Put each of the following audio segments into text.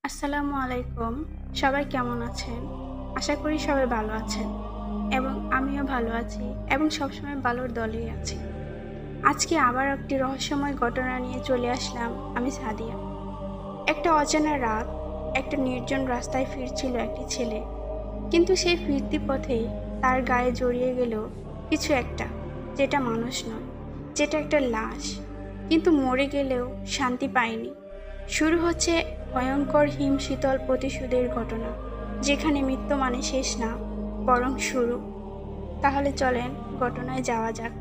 আসসালামু আলাইকুম। সবাই কেমন আছেন? আশা করি সবাই ভালো আছেন এবং আমিও ভালো আছি এবং সবসময় ভালোর দলেই আছি। আজকে আবার একটি রহস্যময় ঘটনা নিয়ে চলে আসলাম আমি সাদিয়া। একটা অজানা রাত, একটা নির্জন রাস্তায় ফিরছিল একটি ছেলে। কিন্তু সেই ফিরতি পথেই তার গায়ে জড়িয়ে গেল কিছু একটা, যেটা মানুষ নয়, যেটা একটা লাশ। কিন্তু মরে গেলেও শান্তি পায়নি। শুরু হচ্ছে ভয়ঙ্কর হিমশীতল প্রতিশোধের ঘটনা, যেখানে মৃত্যু মানে শেষ না, বরং শুরু। তাহলে চলেন ঘটনায় যাওয়া যাক।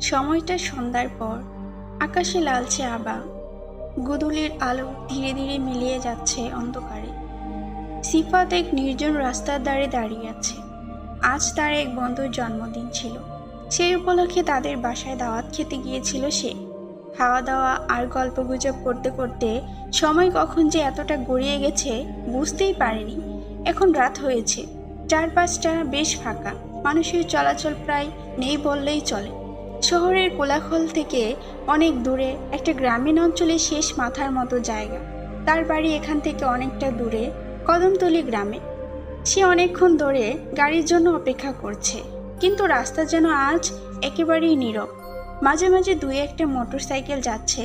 সময়টা সন্ধ্যার পর, আকাশে লালচে আভা, গোধূলির আলো ধীরে ধীরে মিলিয়ে যাচ্ছে অন্ধকারে। সিফাত এক নির্জন রাস্তার ধারে দাঁড়িয়ে আছে। আজ তার এক বন্ধুর জন্মদিন ছিল। সেই উপলক্ষে তাদের বাসায় দাওয়াত খেতে গিয়েছিল সে। খাওয়া দাওয়া আর গল্পগুজব করতে করতে সময় কখন যে এতটা গড়িয়ে গেছে বুঝতেই পারেনি। এখন রাত হয়েছে, চারপাশটা বেশ ফাঁকা, মানুষের চলাচল প্রায় নেই বললেই চলে। শহরের কোলাহল থেকে অনেক দূরে একটা গ্রামীণ অঞ্চলের শেষ মাথার মতো জায়গা। তার বাড়ি এখান থেকে অনেকটা দূরে, কদমতলী গ্রামে। সে অনেকক্ষণ ধরে গাড়ির জন্য অপেক্ষা করছে, কিন্তু রাস্তা যেন আজ একেবারেই নীরব। মাঝে মাঝে দুই একটা মোটরসাইকেল যাচ্ছে,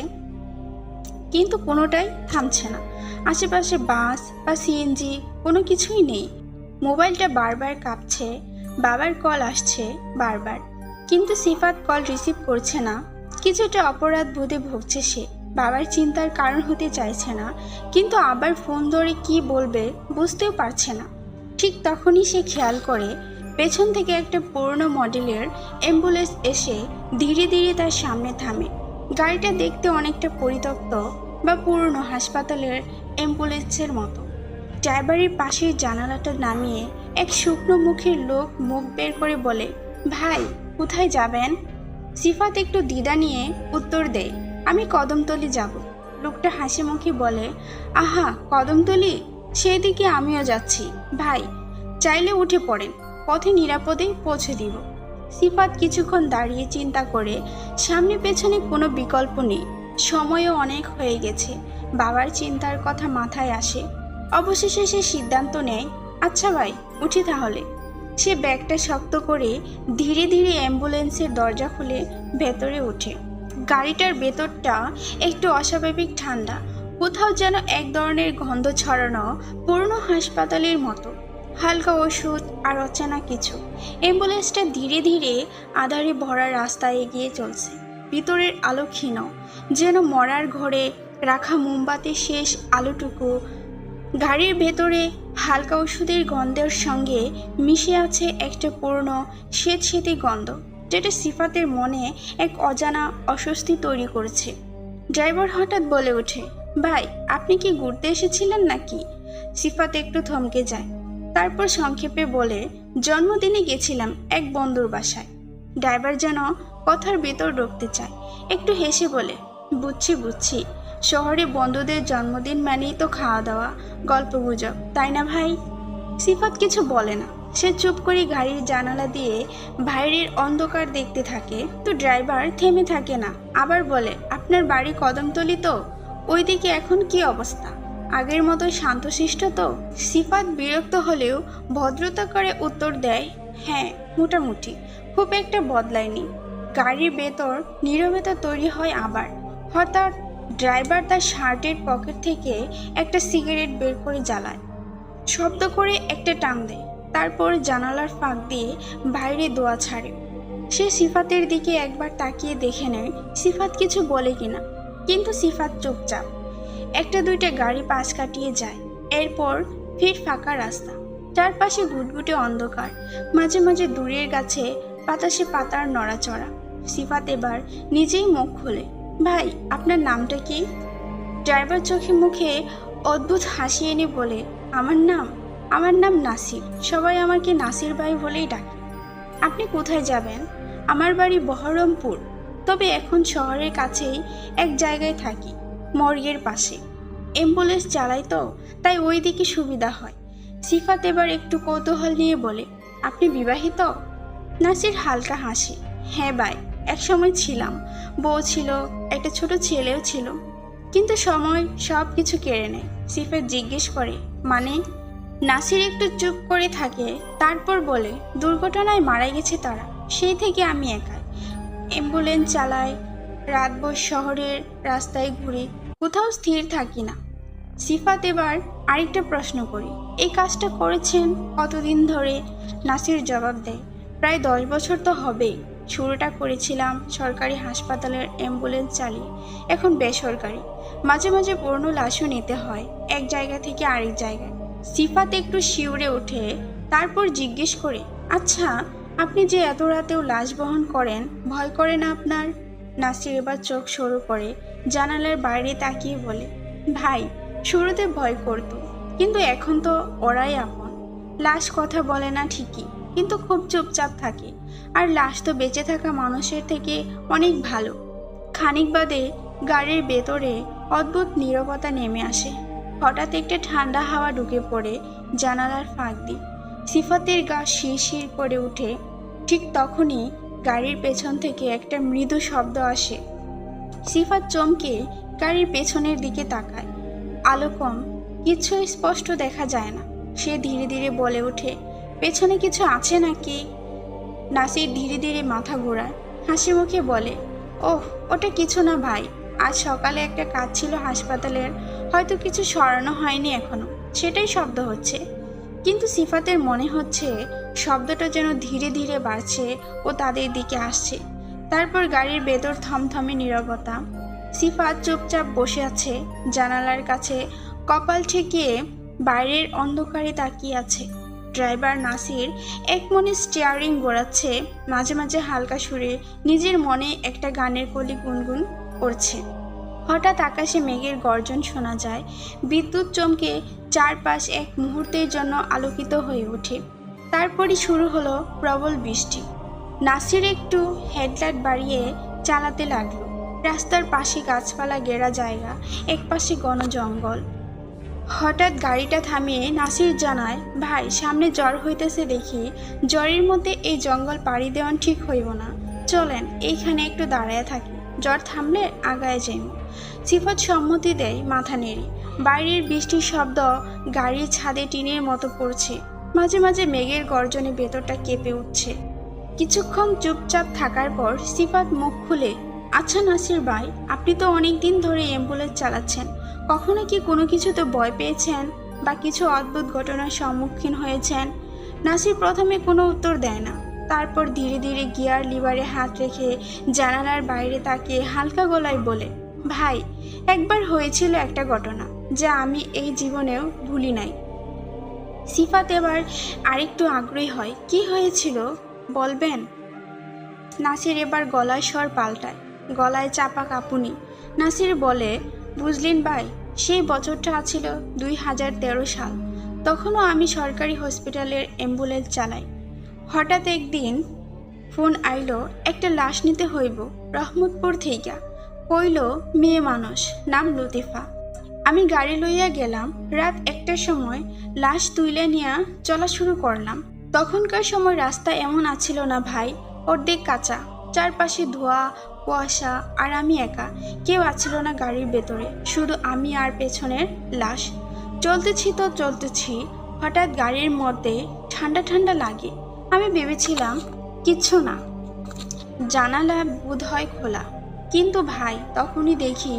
কিন্তু কোনোটাই থামছে না। আশেপাশে বাস বা সিএনজি কোনো কিছুই নেই। মোবাইলটা বারবার কাঁপছে, বাবার কল আসছে বারবার, কিন্তু সিফাত কল রিসিভ করছে না। কিছুটা অপরাধ বোধে ভুগছে সে। বাবার চিন্তার কারণ হতে চাইছে না, কিন্তু আবার ফোন ধরে কি বলবে বুঝতেও পারছে না। ঠিক তখনই সে খেয়াল করে পেছন থেকে একটা পুরনো মডেলের অ্যাম্বুলেন্স এসে ধীরে ধীরে তার সামনে থামে। গাড়িটা দেখতে অনেকটা পরিত্যক্ত বা পুরনো হাসপাতালের অ্যাম্বুলেন্সের মতো। ড্রাইভারের পাশের জানালাটা নামিয়ে এক শুকনো মুখের লোক মুখ বের করে বলে, ভাই, কোথায় যাবেন? সিফাত একটু দ্বিধা নিয়ে উত্তর দেয়, আমি কদমতলী যাব। লোকটা হাসি মুখে বলে, আহা, কদমতলী? সেদিকে আমিও যাচ্ছি ভাই, চাইলে উঠে পড়েন, পথে নিরাপদে পৌঁছে দিব। সিফাত কিছুক্ষণ দাঁড়িয়ে চিন্তা করে, সামনে পেছনে কোনো বিকল্প নেই, সময়ও অনেক হয়ে গেছে। বাবার চিন্তার কথা মাথায় আসে। অবশেষে সে সিদ্ধান্ত নেয়, আচ্ছা ভাই, উঠি তাহলে। সে ব্যাগটা শক্ত করে ধীরে ধীরে অ্যাম্বুলেন্সের দরজা খুলে ভেতরে ওঠে। গাড়িটার ভেতরটা একটু অস্বাভাবিক ঠান্ডা, কোথাও যেন এক ধরনের গন্ধ ছড়ানো, পুরনো হাসপাতালের মতো। হালকা ওষুধ আর অচেনা কিছু। অ্যাম্বুলেন্সটা ধীরে ধীরে আঁধারে ভরা রাস্তায় এগিয়ে চলছে। ভিতরের আলো ক্ষীণ, যেন মরার ঘরে রাখা মোমবাতির শেষ আলোটুকু। গাড়ির ভেতরে হালকা ওষুধের গন্ধের সঙ্গে মিশে আছে একটা পুরনো স্যাঁতসেঁতে গন্ধ, যেটা সিফাতের মনে এক অজানা অস্বস্তি তৈরি করেছে। ড্রাইভার হঠাৎ বলে ওঠে, ভাই, আপনি কি ঘুরতে এসেছিলেন নাকি? সিফাত একটু থমকে যায়, তারপর সংক্ষেপে বলে, জন্মদিনে গেছিলাম এক বন্ধুর বাসায়। ড্রাইভার যেন কথার ভেতর ঢুকতে চায়, একটু হেসে বলে, বুঝছি বুঝছি, শহরে বন্ধুদের জন্মদিন মানেই তো খাওয়া দাওয়া, গল্পগুজব, তাই না ভাই? সিফাত কিছু বলে না। সে চুপ করে গাড়ির জানালা দিয়ে বাইরের অন্ধকার দেখতে থাকে। তো ড্রাইভার থেমে থাকে না, আবার বলে, আপনার বাড়ি কদমতলী তো? ওইদিকে এখন কি অবস্থা? আগের মতো শান্তশিষ্ট তো? সিফাত বিরক্ত হলেও ভদ্রতা করে উত্তর দেয়, হ্যাঁ, মোটামুটি, খুব একটা বদলায়নি। গাড়ির ভেতর নীরবতা তৈরি হয় আবার। হঠাৎ ড্রাইভার তার শার্টের পকেট থেকে একটা সিগারেট বের করে জ্বালায়, শব্দ করে একটা টান দেয়, তারপর জানালার ফাঁক দিয়ে বাইরে ধোঁয়া ছাড়ে। সে সিফাতের দিকে একবার তাকিয়ে দেখে নেয় সিফাত কিছু বলে কিনা, কিন্তু সিফাত চুপচাপ। একটা দুইটা গাড়ি পাশ কাটিয়ে যায়, এরপর ফের ফাঁকা রাস্তা, চারপাশে ঘুটঘুটে অন্ধকার, মাঝে মাঝে দূরের গাছে বাতাসে পাতার নড়াচড়া। সিফাত এবার নিজেই মুখ খোলে, ভাই, আপনার নামটা কি? ড্রাইভার চোখে মুখে অদ্ভুত হাসি এনে বলে, আমার নাম নাসির, সবাই আমাকে নাসির ভাই বলেই ডাকে। আপনি কোথায় যাবেন? আমার বাড়ি বহরমপুর, তবে এখন শহরের কাছেই এক জায়গায় থাকি, মর্গের পাশে। অ্যাম্বুলেন্স চালাই তো, তাই ওই দিকে সুবিধা হয়। সিফাত এবার একটু কৌতূহল নিয়ে বলে, আপনি বিবাহিত? নাসির হালকা হাসে, হ্যাঁ ভাই, একসময় ছিলাম, বউ ছিল, একটা ছোট ছেলেও ছিল, কিন্তু সময় সব কিছু কেড়ে নেয়। সিফাত জিজ্ঞেস করে, মানে? নাসির একটু চুপ করে থাকে, তারপর বলে, দুর্ঘটনায় মারা গেছে তারা, সেই থেকে আমি একাই অ্যাম্বুলেন্স চালাই, রাতভর শহরের রাস্তায় ঘুরি, কোথাও স্থির থাকি না। সিফাত এবার আরেকটা প্রশ্ন করি, এই কাজটা করেছেন কতদিন ধরে? নাসির জবাব দেয়, প্রায় 10 বছর তো হবেই। শুরুটা করেছিলাম সরকারি হাসপাতালের অ্যাম্বুলেন্স চালিয়ে, এখন বেসরকারি। মাঝে মাঝে পুরনো লাশও নিতে হয় এক জায়গা থেকে আরেক জায়গায়। সিফাত একটু শিউরে ওঠে, তারপর জিজ্ঞেস করে, আচ্ছা, আপনি যে এত রাতেও লাশ বহন করেন, ভয় করে না আপনার? নাসির এবার চোখ সরু করে জানালার বাইরে তাকিয়ে বলে, ভাই, শুরুতে ভয় করতো, কিন্তু এখন তো ওরাই আপন। লাশ কথা বলে না ঠিকই, কিন্তু খুব চুপচাপ থাকে, আর লাশ তো বেঁচে থাকা মানুষের থেকে অনেক ভালো। খানিক বাদে গাড়ির ভেতরে অদ্ভুত নীরবতা নেমে আসে। হঠাৎ একটা ঠান্ডা হাওয়া ঢুকে পড়ে জানালার ফাঁক দিয়ে। সিফাতের গা শিরশির করে উঠে। ঠিক তখনই গাড়ির পেছন থেকে একটা মৃদু শব্দ আসে। সিফাত চমকে গাড়ির পেছনের দিকে তাকায়। আলো কম, কিছু স্পষ্ট দেখা যায় না। সে ধীরে ধীরে বলে ওঠে, পেছনে কিছু আছে নাকি? নাসির ধীরে ধীরে মাথা ঘোরায়, হাসি মুখে বলে, ওহ, ওটা কিছু না ভাই, আজ সকালে একটা কাজ ছিল হাসপাতালের, হয়তো কিছু সরানো হয়নি এখনো, সেটাই শব্দ হচ্ছে। কিন্তু সিফাতের মনে হচ্ছে শব্দটা যেন ধীরে ধীরে বাড়ছে ও তাদের দিকে আসছে। তারপর গাড়ির ভেতর থমথমে নীরবতা। সিফাত চুপচাপ বসে আছে জানালার কাছে, কপাল ঠেকিয়ে বাইরের অন্ধকারে তাকিয়ে আছে। ড্রাইভার নাসির এক মনে স্টিয়ারিং ঘোরাচ্ছে, মাঝে মাঝে হালকা সুরে নিজের মনে একটা গানের কলি গুনগুন করছে। হঠাৎ আকাশে মেঘের গর্জন শোনা যায়, বিদ্যুৎ চমকে চারপাশ এক মুহূর্তের জন্য আলোকিত হয়ে ওঠে। তারপরই শুরু হলো প্রবল বৃষ্টি। নাসির একটু হেডলাইট বাড়িয়ে চালাতে লাগলো। রাস্তার পাশে গাছপালা ঘেরা জায়গা, একপাশে ঘন জঙ্গল। হঠাৎ গাড়িটা থামিয়ে নাসির জানায়, ভাই, সামনে জ্বর হইতেছে দেখি, জ্বরের মধ্যে এই জঙ্গল পাড়ি দেওয়ান ঠিক হইব না, চলেন এইখানে একটু দাঁড়ায় থাকি, জ্বর থামলে আগায় যাইব। সিফাত সম্মতি দেয় মাথা নেড়ে। বাইরের বৃষ্টির শব্দ গাড়ির ছাদে টিনের মতো পড়ছে, মাঝে মাঝে মেঘের গর্জনে ভেতরটা কেঁপে উঠছে। কিছুক্ষণ চুপচাপ থাকার পর সিফাত মুখ খুলে, আচ্ছা নাসির ভাই, আপনি তো অনেক দিন ধরে অ্যাম্বুলেন্স চালাচ্ছেন, কখনো কি কোনো কিছুতে ভয় পেয়েছেন বা কিছু অদ্ভুত ঘটনার সম্মুখীন হয়েছেন? নাসির প্রথমে কোনো উত্তর দেয় না, তারপর ধীরে ধীরে গিয়ার লিভারে হাত রেখে জানালার বাইরে তাকিয়ে হালকা গলায় বলে, ভাই, একবার হয়েছিল একটা ঘটনা যা আমি এই জীবনেও ভুলি নাই। সিফাত এবার আরেকটু আগ্রহী হয়, কি হয়েছিল বলবেন? নাসির এবার গলায় স্বর পাল্টায়, গলায় চাপা কাঁপুনি। নাসির বলে, বুঝলেন ভাই, সেই বছরটা ছিল 2013 সাল। তখনও আমি সরকারি হসপিটালের অ্যাম্বুলেন্স চালাই। হঠাৎ একদিন ফোন আইলো, একটা লাশ নিতে হইব রহমতপুর থেইকা। কইল মেয়ে মানুষ, নাম লতিফা। আমি গাড়ি লইয়া গেলাম, রাত 1টার সময় লাশ তুইলে নিয়া চলা শুরু করলাম। তখনকার সময় রাস্তা এমন আছিল না ভাই, অর্ধেক কাঁচা, চারপাশে ধোয়া কুয়াশা, আর আমি একা, কেউ আছিল না গাড়ির ভেতরে, শুধু আমি আর পেছনের লাশ। চলতেছি, হঠাৎ গাড়ির মধ্যে ঠান্ডা ঠান্ডা লাগে। আমি ভেবেছিলাম কিচ্ছু না, জানালা বোধ হয় খোলা, কিন্তু ভাই, তখনই দেখি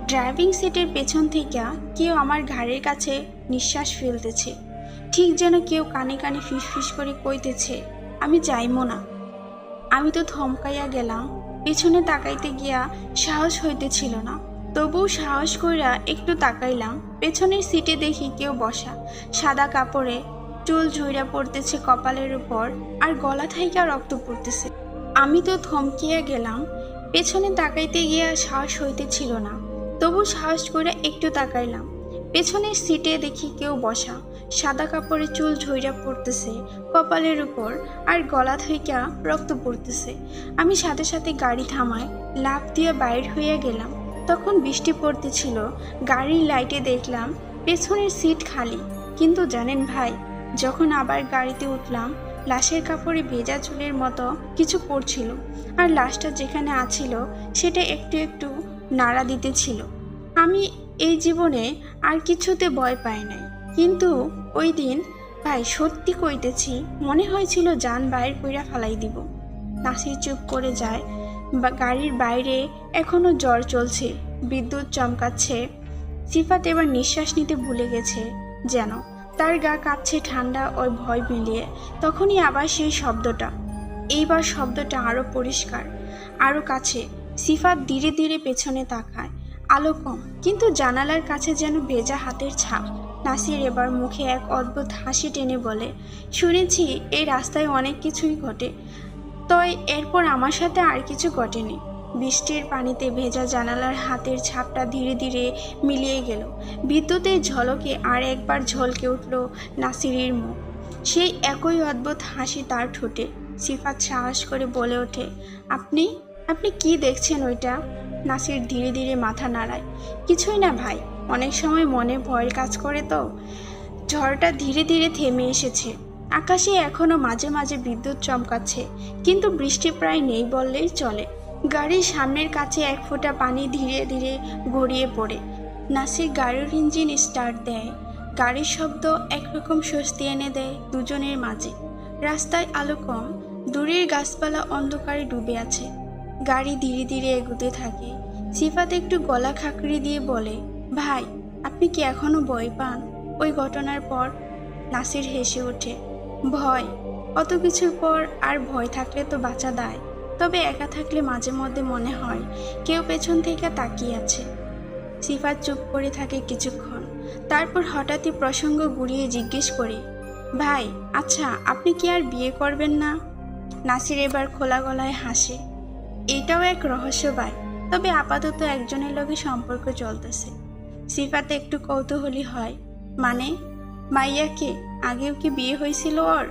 ড্রাইভিং সিটের পেছন থেকে কেউ আমার ঘাড়ের কাছে নিঃশ্বাস ফেলতেছে, ঠিক যেন কেউ কানে কানে ফিসফিস করে কইতেছে, আমি যাইমো না। আমি তো থমকাইয়া গেলাম, পেছনে তাকাইতে গিয়া সাহস হইতেছিল না, তবুও সাহস কইরা একটু তাকাইলাম। পেছনের সিটে দেখি কেউ বসা, সাদা কাপড়ে, চুল ঝইরা পড়তেছে কপালের উপর, আর গলা থাইকা রক্ত পড়তেছে। আমি তো থমকিয়া গেলাম, পেছনে তাকাইতে গিয়া সাহস হইতেছিল না, তবু সাহস করে একটু তাকাইলাম। পেছনের সিটে দেখি কেউ বসা, সাদা কাপড়ে চুল ঝইরা পড়তেছে কপালের উপর, আর গলা থেকে রক্ত পড়তেছে। আমি সাথে সাথে গাড়ি থামায় লাফ দিয়ে বাইর হইয়া গেলাম। তখন বৃষ্টি পড়তেছিল। গাড়ির লাইটে দেখলাম পেছনের সিট খালি। কিন্তু জানেন ভাই, যখন আবার গাড়িতে উঠলাম, লাশের কাপড়ে ভেজা চুলের মতো কিছু পড়ছিল, আর লাশটা যেখানে আছিল সেটা একটু একটু নাড়া দিতেছিল। আমি এই জীবনে আর কিছুতে ভয় পায় নাই, কিন্তু ওই দিন ভাই সত্যি কইতেছি মনে হয়েছিল জান বাইর কইরা ফালাই দিব। নাসির চুপ করে যায়। গাড়ির বাইরে এখনো ঝড় চলছে, বিদ্যুৎ চমকাচ্ছে। সিফাত এবার নিঃশ্বাস নিতে ভুলে গেছে যেন, তার গা কাঁপছে ঠান্ডা ও ভয় মিলিয়ে। তখনই আবার সেই শব্দটা, এইবার শব্দটা আরো পরিষ্কার, আরো কাছে। সিফাত ধীরে ধীরে পেছনে তাকায়। আলো কম, কিন্তু জানালার কাছে যেন ভেজা হাতের ছাপ। নাসির এবার মুখে এক অদ্ভুত হাসি টেনে বলে, শুনেছি এই রাস্তায় অনেক কিছুই ঘটে, তয় এরপর আমার সাথে আর কিছু ঘটেনি। বৃষ্টির পানিতে ভেজা জানালার হাতের ছাপটা ধীরে ধীরে মিলিয়ে গেল। বিদ্যুতের ঝলকে আর একবার ঝলকে উঠল নাসিরের মুখ, সেই একই অদ্ভুত হাসি তার ঠোঁটে। সিফাত সাহস করে বলে ওঠে, আপনি আপনি কি দেখছেন ওইটা? নাসির ধীরে ধীরে মাথা নাড়ায়। কিছুই না ভাই, অনেক সময় মনে ভয় কাজ করে তো। ঝড়টা ধীরে ধীরে থেমে এসেছে, আকাশে এখনো মাঝে মাঝে বিদ্যুৎ চমকাচ্ছে, কিন্তু বৃষ্টি প্রায় নেই বললেই চলে। গাড়ির সামনের কাছে এক ফোঁটা পানি ধীরে ধীরে গড়িয়ে পড়ে। নাসির গাড়ির ইঞ্জিন স্টার্ট দেয়। গাড়ির শব্দ একরকম স্বস্তি এনে দেয় দুজনের মাঝে। রাস্তায় আলো কম, দূরের গাছপালা অন্ধকারে ডুবে আছে। গাড়ি ধীরে ধীরে এগোতে থাকে। সিফাত একটু গলা খাকড়ি দিয়ে বলে, ভাই আপনি কি এখনো ভয় পান ওই ঘটনার পর? নাসির হেসে ওঠে, ভয়? অত কিছুর পর আর ভয় থাকলে তো বাঁচা দায়। তবে একা থাকলে মাঝে মধ্যে মনে হয় কেউ পেছন থেকে তাকিয়ে আছে। সিফাত চুপ করে থাকে কিছুক্ষণ, তারপর হঠাৎই প্রসঙ্গ ঘুরিয়ে জিজ্ঞেস করে, ভাই আচ্ছা আপনি কি আর বিয়ে করবেন না? নাসির এবার খোলা গলায় হাসে, এটাও এক রহস্য ভাই, তবে আপাতত একজনের লগে সম্পর্ক চলতেছে। সিফাতে একটু কৌতূহলী হয়, মানে মাইয়াকে আগেও কি বিয়ে হয়েছিল ওর?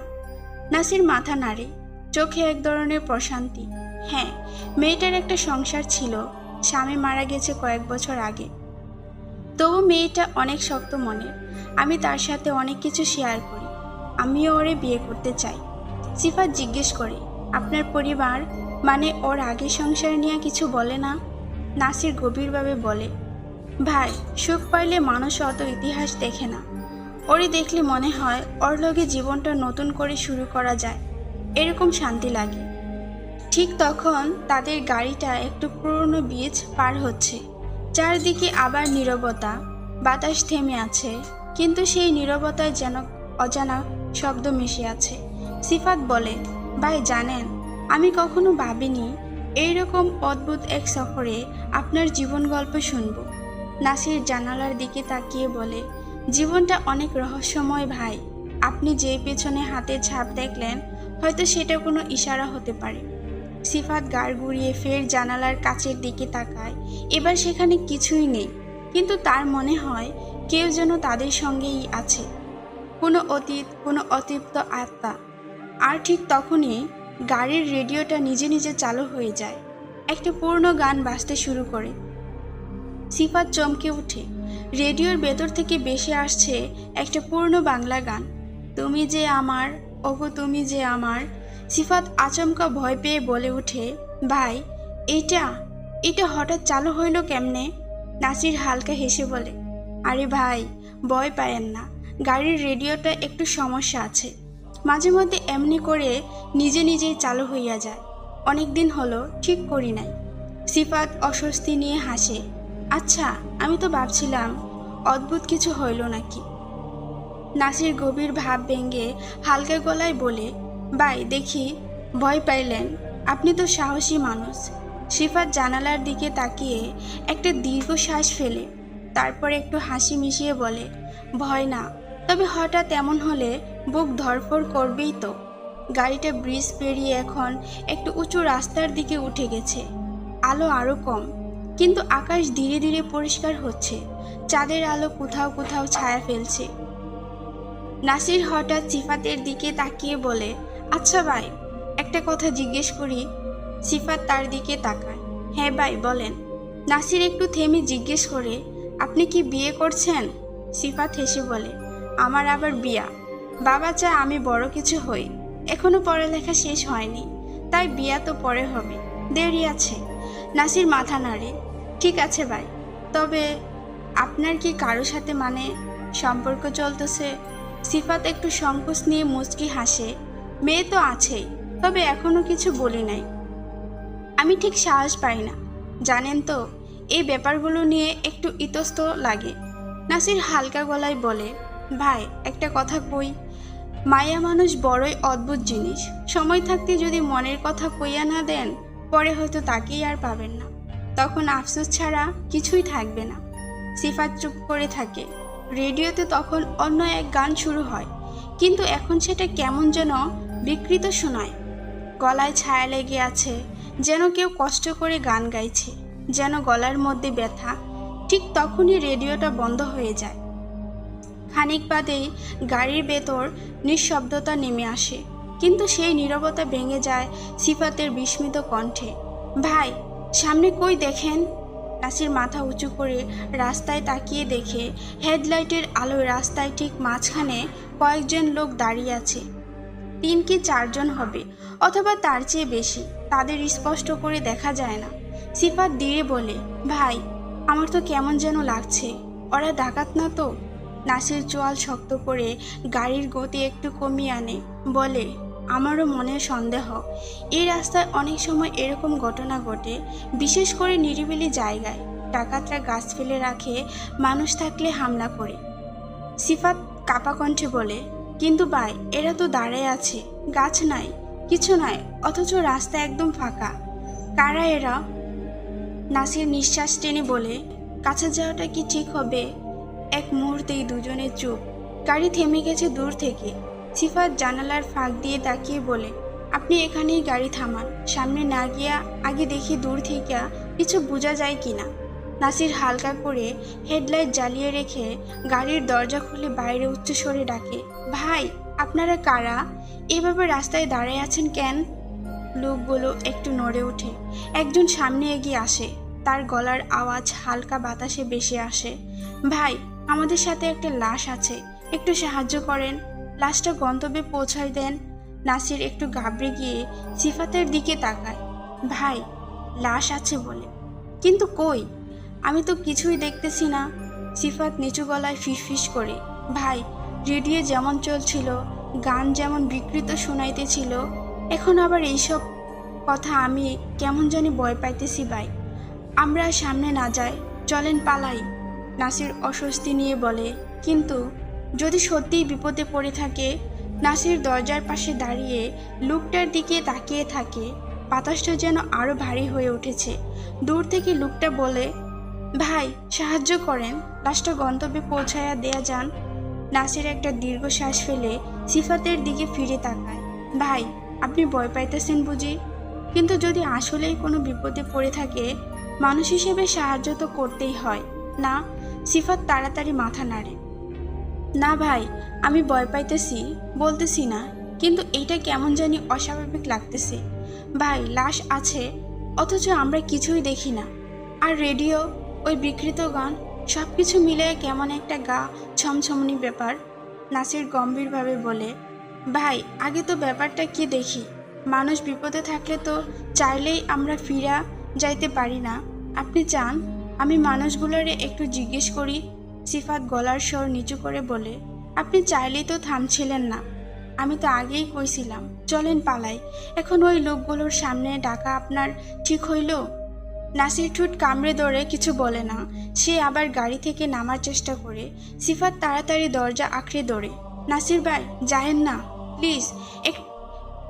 নাসির মাথা নাড়ে, চোখে এক ধরনের প্রশান্তি। হ্যাঁ, মেয়েটার একটা সংসার ছিল, স্বামী মারা গেছে কয়েক বছর আগে। তবু মেয়েটা অনেক শক্ত মনের। আমি তার সাথে অনেক কিছু শেয়ার করি। আমিও ওরে বিয়ে করতে চাই। সিফাত জিজ্ঞেস করে, আপনার পরিবার মানে ওর আগের সংসার নিয়ে কিছু বলে না? নাসির গভীরভাবে বলে, ভাই সুখ পাইলে মানুষ অত ইতিহাস দেখে না। ওরে দেখলে মনে হয় ওর লগে জীবনটা নতুন করে শুরু করা যায়, এরকম শান্তি লাগে। ঠিক তখন তাদের গাড়িটা একটু পুরনো ব্রিজ পার হচ্ছে। চারদিকে আবার নীরবতা, বাতাস থেমে আছে, কিন্তু সেই নীরবতায় যেন অজানা শব্দ মিশে আছে। সিফাত বলে, ভাই জানেন, আমি কখনো ভাবিনি এইরকম অদ্ভুত এক সফরে আপনার জীবন গল্প শুনব। নাসির জানালার দিকে তাকিয়ে বলে, জীবনটা অনেক রহস্যময় ভাই। আপনি যে পেছনে হাতের ছাপ দেখলেন, হয়তো সেটা কোনো ইশারা হতে পারে। সিফাত গাড় ঘুরিয়ে ফের জানালার কাচের দিকে তাকায়। এবার সেখানে কিছুই নেই, কিন্তু তার মনে হয় কেউ যেন তাদের সঙ্গেই আছে, কোনো অতীত, কোনো অতৃপ্ত আত্মা। আর ঠিক তখনই গাড়ির রেডিওটা নিজে নিজে চালু হয়ে যায়। একটা পুরনো গান বাজতে শুরু করে। সিফাত চমকে ওঠে। রেডিওর ভেতর থেকে ভেসে আসছে একটা পুরনো বাংলা গান, তুমি যে আমার, ওগো তুমি যে আমার। সিফাত আচমকা ভয় পেয়ে বলে ওঠে, ভাই এটা হঠাৎ চালু হইল কেমনে? নাসির হালকা হেসে বলে, আরে ভাই ভয় পায়েন না, গাড়ির রেডিওটা একটু সমস্যা আছে, মাঝে মধ্যে এমনি করে নিজে নিজেই চালু হইয়া যায়। অনেক দিন হলো ঠিক করি নাই। সিফাত অস্বস্তি নিয়ে হাসে, আচ্ছা আমি তো ভাবছিলাম অদ্ভুত কিছু হইল নাকি। নাসির গভীর ভাব ভেঙে হালকা গলায় বলে, ভাই দেখি ভয় পাইলেন, আপনি তো সাহসী মানুষ। সিফাত জানালার দিকে তাকিয়ে একটা দীর্ঘশ্বাস ফেলে, তারপর একটু হাসি মিশিয়ে বলে, ভয় না, তবে হঠাৎ এমন হলে বুক ধড়ফড় করবেই তো। গাড়িটা ব্রিজ পেরিয়ে এখন একটু উঁচু রাস্তার দিকে উঠে গেছে। আলো আরও কম, কিন্তু আকাশ ধীরে ধীরে পরিষ্কার হচ্ছে। চাঁদের আলো কোথাও কোথাও ছায়া ফেলছে। নাসির হঠাৎ সিফাতের দিকে তাকিয়ে বলে, আচ্ছা ভাই একটা কথা জিজ্ঞেস করি? সিফাত তার দিকে তাকায়, হ্যাঁ ভাই বলেন। নাসির একটু থেমে জিজ্ঞেস করে, আপনি কি বিয়ে করছেন? সিফাত হেসে বলে, আমার আবার বিয়া? বাবা চায় আমি বড় কিছু হই, এখনো পড়ালেখা শেষ হয়নি, তাই বিয়া তো পরে হবে, দেরি আছে। নাসির মাথা নাড়ে, ঠিক আছে ভাই, তবে আপনার কি কারো সাথে সম্পর্ক চলতেছে? সিফাত একটু সংকোচ নিয়ে মুচকি হাসে। মেয়ে তো আছেই, তবে এখনো কিছু বলি নাই। আমি ঠিক সাহস পাই না, জানেন তো, এই ব্যাপারগুলো নিয়ে একটু ইতস্ত লাগে। নাসির হালকা গলায় বলে, ভাই একটা কথা কই, মায়া মানুষ বড়ই অদ্ভুত জিনিস। সময় থাকতে যদি মনের কথা কইয়া না দেন, পরে হয়তো তাকেই আর পাবেন না। তখন আফসোস ছাড়া কিছুই থাকবে না। সিফাত চুপ করে থাকে। রেডিওতে তখন অন্য এক গান শুরু হয়, কিন্তু এখন সেটা কেমন যেন বিকৃত শোনায়। গলায় ছায়া লেগে আছে, যেন কেউ কষ্ট করে গান গাইছে, যেন গলার মধ্যে ব্যথা। ঠিক তখনই রেডিওটা বন্ধ হয়ে যায়। খানিক বাদেই গাড়ির ভেতর নিঃশব্দতা নেমে আসে, কিন্তু সেই নীরবতা ভেঙে যায় সিফাতের বিস্মিত কণ্ঠে। ভাই, সামনে কই দেখেন। নাসির মাথা উঁচু করে রাস্তায় তাকিয়ে দেখে হেডলাইটের আলোয় রাস্তায় ঠিক মাঝখানে কয়েকজন লোক দাঁড়িয়ে আছে। 3 কি 4 জন হবে, অথবা তার চেয়ে বেশি। তাদের স্পষ্ট করে দেখা যায় না। সিফাত ধীরে বলে, ভাই আমার তো কেমন যেন লাগছে, ওরা ডাকাত না তো? নাসির চোয়াল শক্ত করে গাড়ির গতি একটু কমিয়ে আনে, বলে, আমারও মনে সন্দেহ। এই রাস্তায় অনেক সময় এরকম ঘটনা ঘটে, বিশেষ করে নিরিবিলি জায়গায়। ডাকাতরা গাছ ফেলে রাখে, মানুষ থাকলে হামলা করে। সিফাত কাপা কণ্ঠে বলে, কিন্তু ভাই এরা তো দাঁড়ায় আছে, গাছ নাই, কিছু নাই, অথচ রাস্তা একদম ফাঁকা। কারা এরা? নাসির নিঃশ্বাস টেনে বলে, কাছে যাওয়াটা কি ঠিক হবে? এক মুহূর্তেই দুজনে চুপ। গাড়ি থেমে গেছে দূর থেকে। সিফাত জানালার ফাঁক দিয়ে তাকিয়ে বলে, আপনি এখানেই গাড়ি থামান, সামনে না গিয়া আগে দেখি দূর থেকে কিছু বোঝা যায় কিনা। নাসির হালকা করে হেডলাইট জ্বালিয়ে রেখে গাড়ির দরজা খুলে বাইরে উচ্চস্বরে ডাকে, ভাই আপনারা কারা? এভাবে রাস্তায় দাঁড়ায় আছেন কেন? লোকগুলো একটু নড়ে ওঠে। একজন সামনে এগিয়ে আসে, তার গলার আওয়াজ হালকা বাতাসে ভেসে আসে, ভাই আমাদের সাথে একটা লাশ আছে, একটু সাহায্য করেন, লাশটা গন্তব্যে পৌঁছায় দেন। নাসির একটু ঘাবড়ে গিয়ে সিফাতের দিকে তাকায়। ভাই লাশ আছে বলে, কিন্তু কই? আমি তো কিছুই দেখতেছি না। সিফাত নিচু গলায় ফিসফিস করে, ভাই রেডিও যেমন চলছিল, গান যেমন বিকৃত শোনাইতেছিল, এখন আবার এইসব কথা, আমি কেমন জানি ভয় পাইতেছি ভাই। আমরা সামনে না যাই, চলেন পালাই। নাসির অস্বস্তি নিয়ে বলে, কিন্তু যদি সত্যিই বিপদে পড়ে থাকে? নাসির দরজার পাশে দাঁড়িয়ে লোকটার দিকে তাকিয়ে থাকে। বাতাসটা যেন আরো ভারী হয়ে উঠেছে। দূর থেকে লোকটা বলে, ভাই সাহায্য করেন, লাশটা গন্তব্যে পৌঁছায়া দেয়া যান। নাসির একটা দীর্ঘশ্বাস ফেলে সিফাতের দিকে ফিরে তাকায়। ভাই আপনি ভয় পাইতেছেন বুঝি? কিন্তু যদি আসলেই কোনো বিপদে পড়ে থাকে, মানুষ হিসেবে সাহায্য তো করতেই হয় না? সিফাত তাড়াতাড়ি মাথা নাড়ে। না ভাই, আমি ভয় পাইতেছি বলতেছি না, কিন্তু এইটা কেমন জানি অস্বাভাবিক লাগতেছে। ভাই লাশ আছে, অথচ আমরা কিছুই দেখি না, আর রেডিও, ওই বিকৃত গান, সব কিছু মিলে কেমন একটা গা ছমছমনি ব্যাপার। নাসির গম্ভীরভাবে বলে, ভাই আগে তো ব্যাপারটা কি দেখি। মানুষ বিপদে থাকলে তো চাইলেই আমরা ফিরা যাইতে পারি না। আপনি চান আমি মানুষগুলোরে একটু জিজ্ঞেস করি? সিফাত গলার স্বর নিচু করে বলে, আপনি চাইলেই তো থামছিলেন না। আমি তো আগেই কইছিলাম চলেন পালাই। এখন ওই লোকগুলোর সামনে ডাকা আপনার ঠিক হইল? নাসির ঠোঁট কামড়ে ধরে কিছু বলে না। সে আবার গাড়ি থেকে নামার চেষ্টা করে। সিফাত তাড়াতাড়ি দরজা আঁকড়ে ধরে, নাসির ভাই যায়েন না প্লিজ,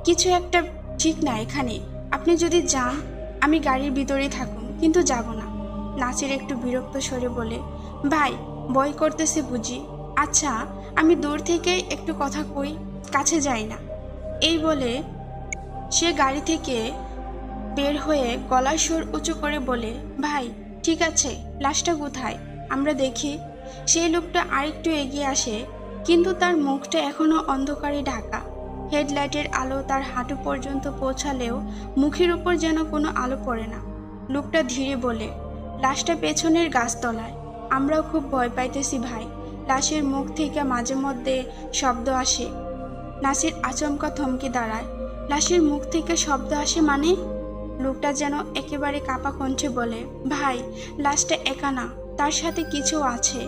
কিছু একটা ঠিক না এখানে। আপনি যদি যান আমি গাড়ির ভিতরেই থাকুন, কিন্তু যাব না। নাসির একটু বিরক্ত স্বরে বলে, ভাই ভয় করতেছে বুঝি? আচ্ছা আমি দূর থেকে একটু কথা কই, কাছে যাই না। এই বলে সে গাড়ি থেকে বের হয়ে গলার সুর উঁচু করে বলে, ভাই ঠিক আছে, লাশটা কোথায় আমরা দেখি। সেই লোকটা আরেকটু এগিয়ে আসে, কিন্তু তার মুখটা এখনো অন্ধকারে ঢাকা। হেডলাইটের আলো তার হাঁটু পর্যন্ত পৌঁছালেও মুখের উপর যেন কোনো আলো পড়ে না। লোকটা ধীরে বলে, লাশটা পেছনের গাছতলায়। আমরাও খুব ভয় পাইতেছি ভাই। লাশের মুখ থেকে মাঝে মধ্যে শব্দ আসে। নাসির আচমকা থমকে দাঁড়ায়। লাশের মুখ থেকে শব্দ আসে মানে? লোকটা যেন একেবারে কাপা কণ্ঠে বলে, ভাই লাশটা একা না, তার সাথে কিছু আছে।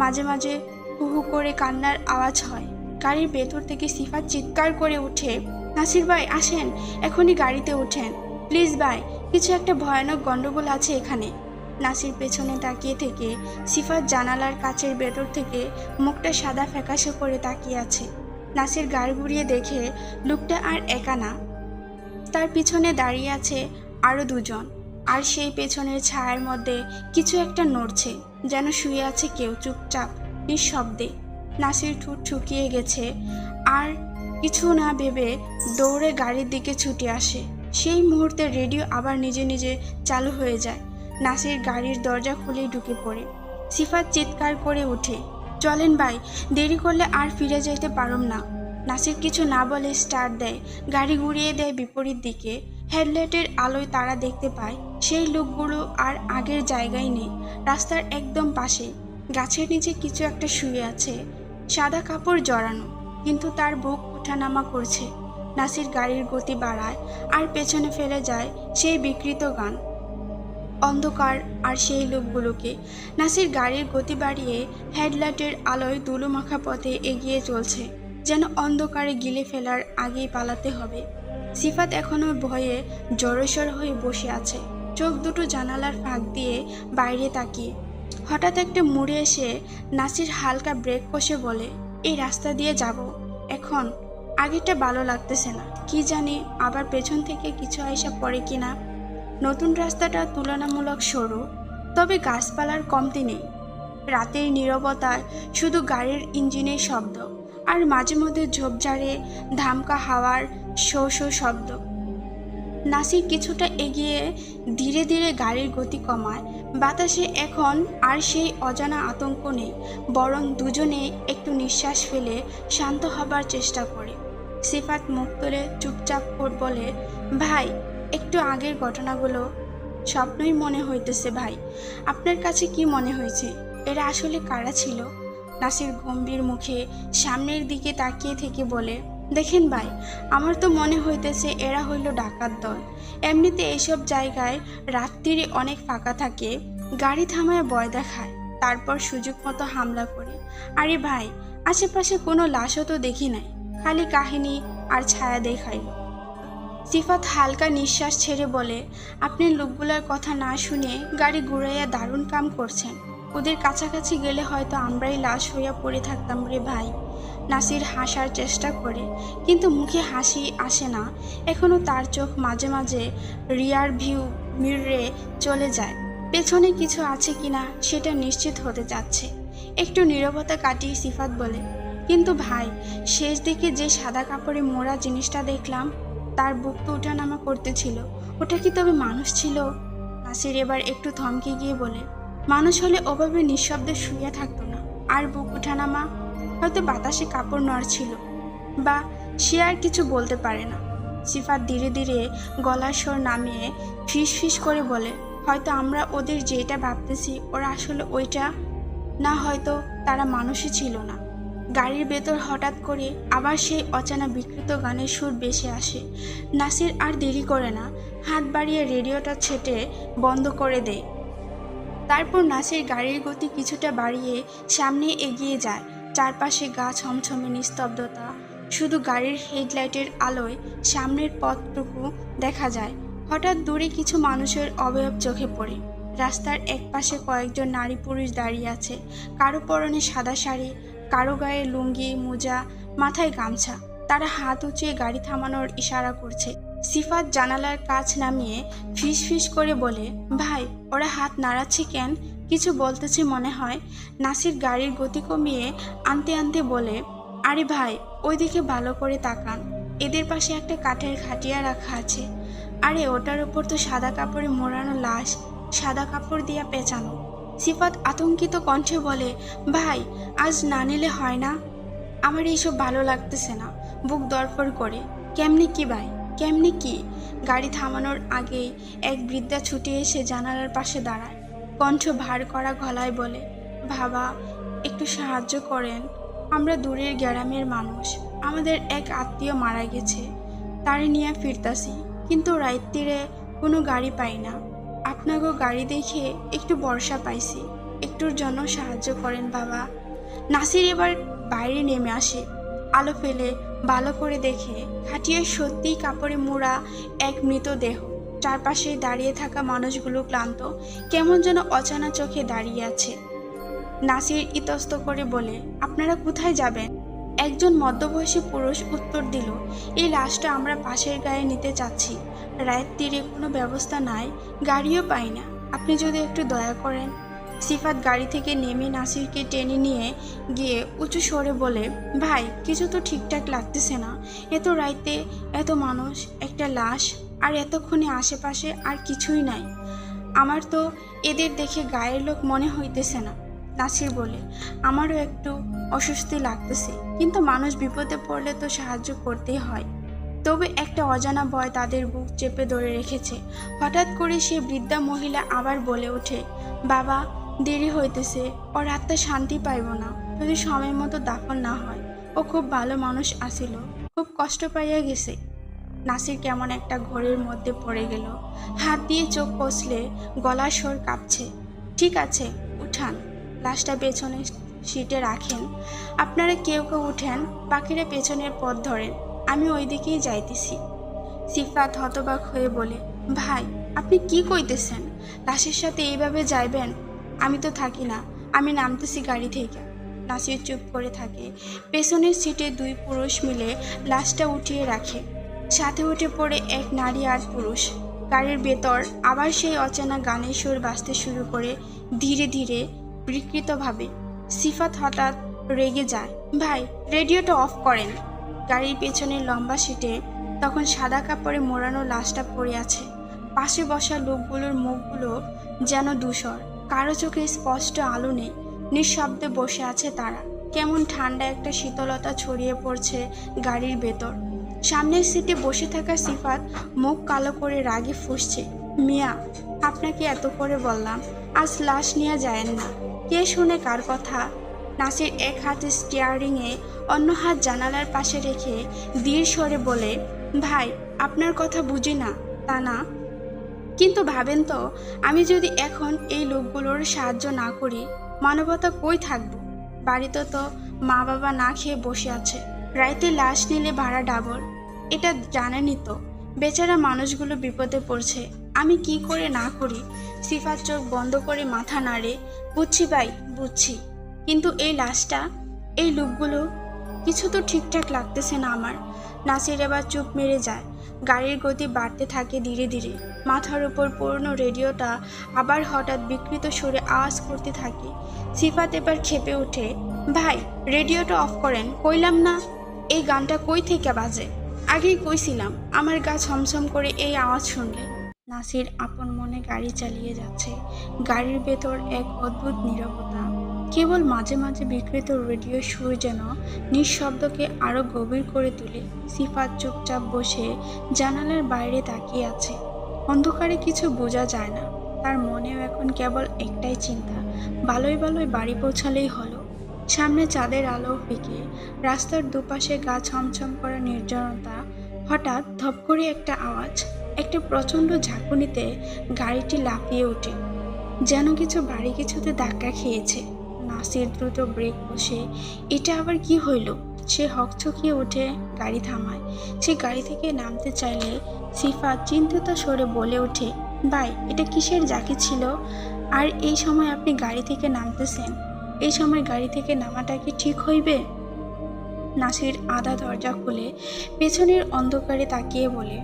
মাঝে মাঝে হু হু করে কান্নার আওয়াজ হয়। গাড়ির ভেতর থেকে সিফাত চিৎকার করে ওঠে, নাসির ভাই আসেন, এখনই গাড়িতে ওঠেন প্লিজ ভাই, কিছু একটা ভয়ানক গন্ডগোল আছে এখানে। নাসির পেছনে তাকিয়ে থেকে সিফাত জানালার কাচের ভেতর থেকে মুখটা সাদা ফ্যাকাশে করে তাকিয়ে আছে। নাসির গাড়ি ঘুরিয়ে দেখে লোকটা আর একা না, তার পিছনে দাঁড়িয়ে আছে আরও দুজন। আর সেই পেছনের ছায়ার মধ্যে কিছু একটা নড়ছে, যেন শুয়ে আছে কেউ চুপচাপ নিঃশব্দে। নাসির ঠোঁট শুকিয়ে গেছে, আর কিছু না ভেবে দৌড়ে গাড়ির দিকে ছুটে আসে। সেই মুহূর্তে রেডিও আবার নিজে নিজে চালু হয়ে যায়। নাসির গাড়ির দরজা খুলেই ঢুকে পড়ে। সিফাত চিৎকার করে ওঠে, চলেন ভাই, দেরি করলে আর ফিরে যেতে পারম না। নাসির কিছু না বলে স্টার্ট দেয়, গাড়ি ঘুরিয়ে দেয় বিপরীত দিকে। হেডলাইটের আলোয় তারা দেখতে পায় সেই লোকগুলো আর আগের জায়গায় নেই। রাস্তার একদম পাশে গাছের নিচে কিছু একটা শুয়ে আছে, সাদা কাপড় জড়ানো, কিন্তু তার বুক ওঠানামা করছে। নাসির গাড়ির গতি বাড়ায় আর পেছনে ফেলে যায় সেই বিকৃত গান, অন্ধকার আর সেই লোকগুলোকে। নাসির গাড়ির গতি বাড়িয়ে হেডলাইটের আলোয় ধুলোমাখা পথে এগিয়ে চলছে, যেন অন্ধকারে গিলে ফেলার আগেই পালাতে হবে। সিফাত এখনো ভয়ে জড়সড় হয়ে বসে আছে, চোখ দুটো জানালার ফাঁক দিয়ে বাইরে তাকিয়ে। হঠাৎ একটা মুড়ে এসে নাসির হালকা ব্রেক কষে বলে, এই রাস্তা দিয়ে যাব এখন, আগেরটা ভালো লাগতেছে না, কি জানি আবার পেছন থেকে কিছু আইসা পড়ে কিনা। নতুন রাস্তাটা তুলনামূলক সরু, তবে গাছপালার কমতি নেই। রাতের নীরবতায় শুধু গাড়ির ইঞ্জিনের শব্দ, আর মাঝে মধ্যে ঝোপঝাড়ে ধামকা হাওয়ার শো শো শব্দ। নাসির কিছুটা এগিয়ে ধীরে ধীরে গাড়ির গতি কমায়। বাতাসে এখন আর সেই অজানা আতঙ্ক নেই, বরং দুজনে একটু নিঃশ্বাস ফেলে শান্ত হবার চেষ্টা করে। সিফাত মুখ তুলে চুপচাপ বলে, ভাই, একটু আগের ঘটনাগুলো স্বপ্নই মনে হইতেছে ভাই। আপনার কাছে কি মনে হয়েছে, এরা আসলে কারা ছিল? নাসির গম্ভীর মুখে সামনের দিকে তাকিয়ে থেকে বলে, দেখেন ভাই, আমার তো মনে হইতেছে এরা হইল ডাকাত দল। এমনিতে এইসব জায়গায় রাত্রিরে অনেক ফাঁকা থাকে, গাড়ি থামায় ভয় দেখায়, তারপর সুযোগ মতো হামলা করে। আরে ভাই, আশেপাশে কোনো লাশও তো দেখি নাই, খালি কাহিনী আর ছায়া দেখাইল। সিফাত হালকা নিঃশ্বাস ছেড়ে বলে, আপনি লোকগুলোর কথা না শুনে গাড়ি ঘুরাইয়া দারুণ কাম করছেন। ওদের কাছাকাছি গেলে হয়তো আমরাই লাশ হইয়া পড়ে থাকতাম রে ভাই। নাসির হাসার চেষ্টা করে, কিন্তু মুখে হাসি আসে না। এখনো তার চোখ মাঝে মাঝে রিয়ার ভিউ মিররে চলে যায়, পেছনে কিছু আছে কিনা সেটা নিশ্চিত হতে যাচ্ছে। একটু নীরবতা কাটিয়ে সিফাত বলে, কিন্তু ভাই, শেষ দিকে যে সাদা কাপড়ে মোড়া জিনিসটা দেখলাম, তার বুক তো ওঠানামা করতেছিল, ওটা কি তবে মানুষ ছিল? নাসির এবার একটু থমকে গিয়ে বলে, মানুষ হলে ওভাবে নিঃশব্দে শুয়ে থাকতো না। আর বুক ওঠানামা, হয়তো বাতাসে কাপড় নড়ছিল, বা সে আর কিছু বলতে পারে না। সিফাত ধীরে ধীরে গলার স্বর নামিয়ে ফিস ফিস করে বলে, হয়তো আমরা ওদের যেটা ভাবতেছি ওরা আসলে ওইটা না, হয়তো তারা মানুষই ছিল না। গাড়ির ভেতর হঠাৎ করে আবার সেই অচেনা বিকৃত গানের সুর ভেসে আসে। নাসির আর দেরি করে না, হাত বাড়িয়ে রেডিওটা ছেটে বন্ধ করে দেয়। তারপর নাসির গাড়ির গতি কিছুটা বাড়িয়ে সামনে এগিয়ে যায়। চারপাশে গা ছমছমে নিস্তব্ধতা, শুধু গাড়ির হেডলাইটের আলোয় সামনের পথটুকু দেখা যায়। হঠাৎ দূরে কিছু মানুষের অবয়ব চোখে পড়ে। রাস্তার একপাশে কয়েকজন নারী পুরুষ দাঁড়িয়ে আছে, কারো পরনে সাদা শাড়ি, কারো গায়ে লুঙ্গি, মোজা, মাথায় গামছা। তারা হাত উঁচিয়ে গাড়ি থামানোর ইশারা করছে। সিফাত জানালার কাচ নামিয়ে ফিস ফিস করে বলে, ভাই, ওরা হাত নাড়াচ্ছে কেন? কিছু বলতেছে মনে হয়। নাসির গাড়ির গতি কমিয়ে আনতে আনতে বলে, আরে ভাই, ওই দিকে ভালো করে তাকান, এদের পাশে একটা কাঠের খাটিয়া রাখা আছে। আরে ওটার ওপর তো সাদা কাপড়ে মোড়ানো লাশ, সাদা কাপড় দিয়া পেঁচানো। সিফাত আতঙ্কিত কণ্ঠে বলে, ভাই, আজ না নিলে হয় না? আমার এইসব ভালো লাগতেছে না, বুক দরফর করে। কেমনি কি ভাই, কেমনি কি? গাড়ি থামানোর আগেই এক বৃদ্ধা ছুটে এসে জানালার পাশে দাঁড়ায়, কণ্ঠ ভার করা গলায় বলে, বাবা, একটু সাহায্য করেন, আমরা দূরের গ্রামের মানুষ, আমাদের এক আত্মীয় মারা গেছে, তারে নিয়ে ফিরতাছি, কিন্তু রাত্রিরে কোনো গাড়ি পাই না। আপনাকেও গাড়ি দেখে একটু ভরসা পাইছি, একটুর জন্য সাহায্য করেন বাবা। নাসির এবার বাইরে নেমে আসে। আলো ফেলে ভালো করে দেখে খাটিয়ায় সত্যিই কাপড়ে মোড়া এক মৃতদেহ। চারপাশে দাঁড়িয়ে থাকা মানুষগুলো ক্লান্ত, কেমন যেন অজানা চোখে দাঁড়িয়ে আছে। নাসির ইতস্ত করে বলে, আপনারা কোথায় যাবেন? একজন মধ্যবয়সী পুরুষ উত্তর দিল, এই লাশটা আমরা পাশের গায়ে নিতে চাচ্ছি। রায়ের তীরে কোনো ব্যবস্থা নাই, গাড়িও পাই না, আপনি যদি একটু দয়া করেন। সিফাত গাড়ি থেকে নেমে নাসিরকে টেনে নিয়ে গিয়ে উঁচু স্বরে বলে, ভাই কিছু তো ঠিকঠাক লাগতেছে না। এত রাইতে এত মানুষ, একটা লাশ, আর এতক্ষণে আশেপাশে আর কিছুই নাই। আমার তো এদের দেখে গায়ের লোক মনে হইতেছে না। নাসির বলে, আমারও একটু অস্বস্তি লাগতেছে, কিন্তু মানুষ বিপদে পড়লে তো সাহায্য করতেই হয়। তবে একটা অজানা ভয় তাদের বুক চেপে ধরে রেখেছে। হঠাৎ করে সে বৃদ্ধা মহিলা আবার বলে ওঠে, বাবা দেরি হইতেছে, ওর আত্মা শান্তি পাইব না যদি সময় মতো দাফন না হয়। ও খুব ভালো মানুষ আসিল, খুব কষ্ট পাইয়া গেছে। নাসির কেমন একটা ঘোরের মধ্যে পড়ে গেল। হাত দিয়ে চোখ কষলে গলার স্বর কাঁপছে। ঠিক আছে, উঠান, লাশটা পেছনের সিটে রাখেন। আপনারা কেউ কেউ উঠেন, বাকিরা পেছনের পথ ধরেন, আমি ওই দিকেই যাইতেছি। সিফাত হতবাক হয়ে বলে, ভাই আপনি কি কইতেছেন? লাশের সাথে এইভাবে যাইবেন? আমি তো থাকি না, আমি নামতেছি গাড়ি থেকে। নাসির চুপ করে থাকে। পেছনের সিটে দুই পুরুষ মিলে লাশটা উঠিয়ে রাখে। সাথে উঠে পড়ে এক নারী আর পুরুষ। গাড়ির ভেতর আবার সেই অচেনা গানের সুর বাজতে শুরু করে, ধীরে ধীরে বিকৃতভাবে। সিফাত হঠাৎ রেগে যায়, ভাই রেডিওটা অফ করেন। গাড়ির পেছনের লম্বা সিটে তখন সাদা কাপড়ে মোড়ানো লাশটা পড়ে আছে। পাশে বসা লোকগুলোর মুখগুলো যেন ধূসর, কারো চোখে স্পষ্ট আলো নেই। নিঃশব্দে বসে আছে তারা। কেমন ঠান্ডা একটা শীতলতা ছড়িয়ে পড়ছে গাড়ির ভেতর। সামনের সিটে বসে থাকা সিফাত মুখ কালো করে রাগে ফুঁসছে, মিয়া আপনাকে এত করে বললাম আজ লাশ নিয়ে যায়েন না, কে শুনে কার কথা? নাসির এক হাত স্টিয়ারিংয়ে, অন্য হাত জানালার পাশে রেখে ধীর স্বরে বলে, ভাই আপনার কথা বুঝি না তা না, কিন্তু ভাবেন তো আমি যদি এখন এই লোকগুলোর সাহায্য না করি, মানবতা কই থাকবো? বাড়িতে তো মা বাবা না খেয়ে বসে আছে, রাইতে লাশ নিলে ভাড়া ডাবল। এটা জানেনই তো, বেচারা মানুষগুলো বিপদে পড়ছে, আমি কি করে না করি? সিফাত চোখ বন্ধ করে মাথা নাড়ে, বুঝছি ভাই বুঝছি, কিন্তু এই লাশটা, এই লোকগুলো, কিছু তো ঠিকঠাক লাগতেছে না আমার। নাসির এবার চুপ মেরে যায়। গাড়ির গতি বাড়তে থাকে ধীরে ধীরে। মাথার উপর পুরনো রেডিওটা আবার হঠাৎ বিকৃত সুরে আওয়াজ করতে থাকে। সিফাত এবার ক্ষেপে ওঠে, ভাই রেডিওটা অফ করেন, কইলাম না? এই গানটা কই থেকে বাজে? আগেই কইছিলাম, আমার গা ছমছম করে এই আওয়াজ শুনলে। নাসির আপন মনে গাড়ি চালিয়ে যাচ্ছে। গাড়ির ভেতর এক অদ্ভুত নীরবতা। কেবল মাঝে মাঝে বিকৃত রেডিও সুর যেন নিঃশব্দকে আরো গভীর করে তোলে। সিফাত চুপচাপ বসে জানালার বাইরে তাকিয়ে আছে। অন্ধকারে কিছু বোঝা যায় না। তার মনেও এখন কেবল একটাই চিন্তা, ভালোই ভালোই বাড়ি পৌঁছালেই হলো। সামনে চাঁদের আলো ফিকে, রাস্তার দুপাশে গা ছমছম করা নির্জনতা। হঠাৎ ধপ করে একটা আওয়াজ, একটা প্রচণ্ড ঝাঁকুনিতে গাড়িটি লাফিয়ে ওঠে, যেন কিছু ভারী কিছুতে ধাক্কা খেয়েছে। নাসির দ্রুত ব্রেক বসে, এটা আবার কি হইল? সে হকচকিয়ে উঠে গাড়ি থামায়। সে গাড়ি থেকে নামতে চাইলে সিফাত চিন্তিত স্বরে বলে ওঠে, ভাই এটা কিসের ঝাঁকি ছিল? আর এই সময় আপনি গাড়ি থেকে নামতেছেন? এই সময় গাড়ি থেকে নামাটা কি ঠিক হইবে? নাসির আধা দরজা খুলে পেছনের অন্ধকারে তাকিয়ে বলে,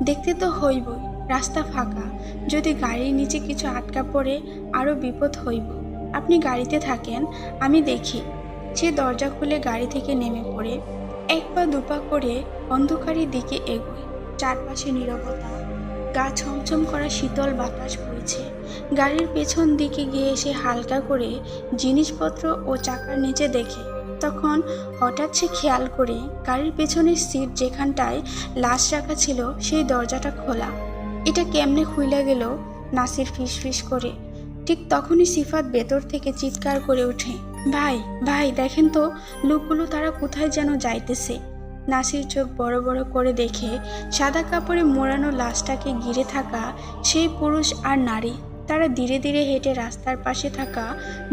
দেখতে তো হইবই, রাস্তা ফাঁকা, যদি গাড়ির নিচে কিছু আটকা পড়ে আরও বিপদ হইব। আপনি গাড়িতে থাকেন, আমি দেখি। সে দরজা খুলে গাড়ি থেকে নেমে পড়ে এক পা দুপা করে অন্ধকারের দিকে এগোয়। চারপাশে নীরবতা, গা ছমছম করা শীতল বাতাস বইছে। গাড়ির পেছন দিকে গিয়ে সে হালকা করে জিনিসপত্র ও চাকার নিচে দেখে। তখন হঠাৎ সে খেয়াল করে গাড়ির পেছনের সিট যেখানটায় লাশ রাখা ছিল সেই দরজাটা খোলা। এটা কেমনে খুইলা গেল? নাসির ফিসফিস করে। ঠিক তখনই সিফাত ভেতর থেকে চিৎকার করে ওঠে, ভাই ভাই দেখেন তো, লোকগুলো তারা কোথায় যেন যাইতেছে। নাসির চোখ বড় বড় করে দেখে সাদা কাপড়ে মোড়ানো লাশটাকে ঘিরে থাকা সেই পুরুষ আর নারী। তারা ধীরে ধীরে হেঁটে রাস্তার পাশে থাকা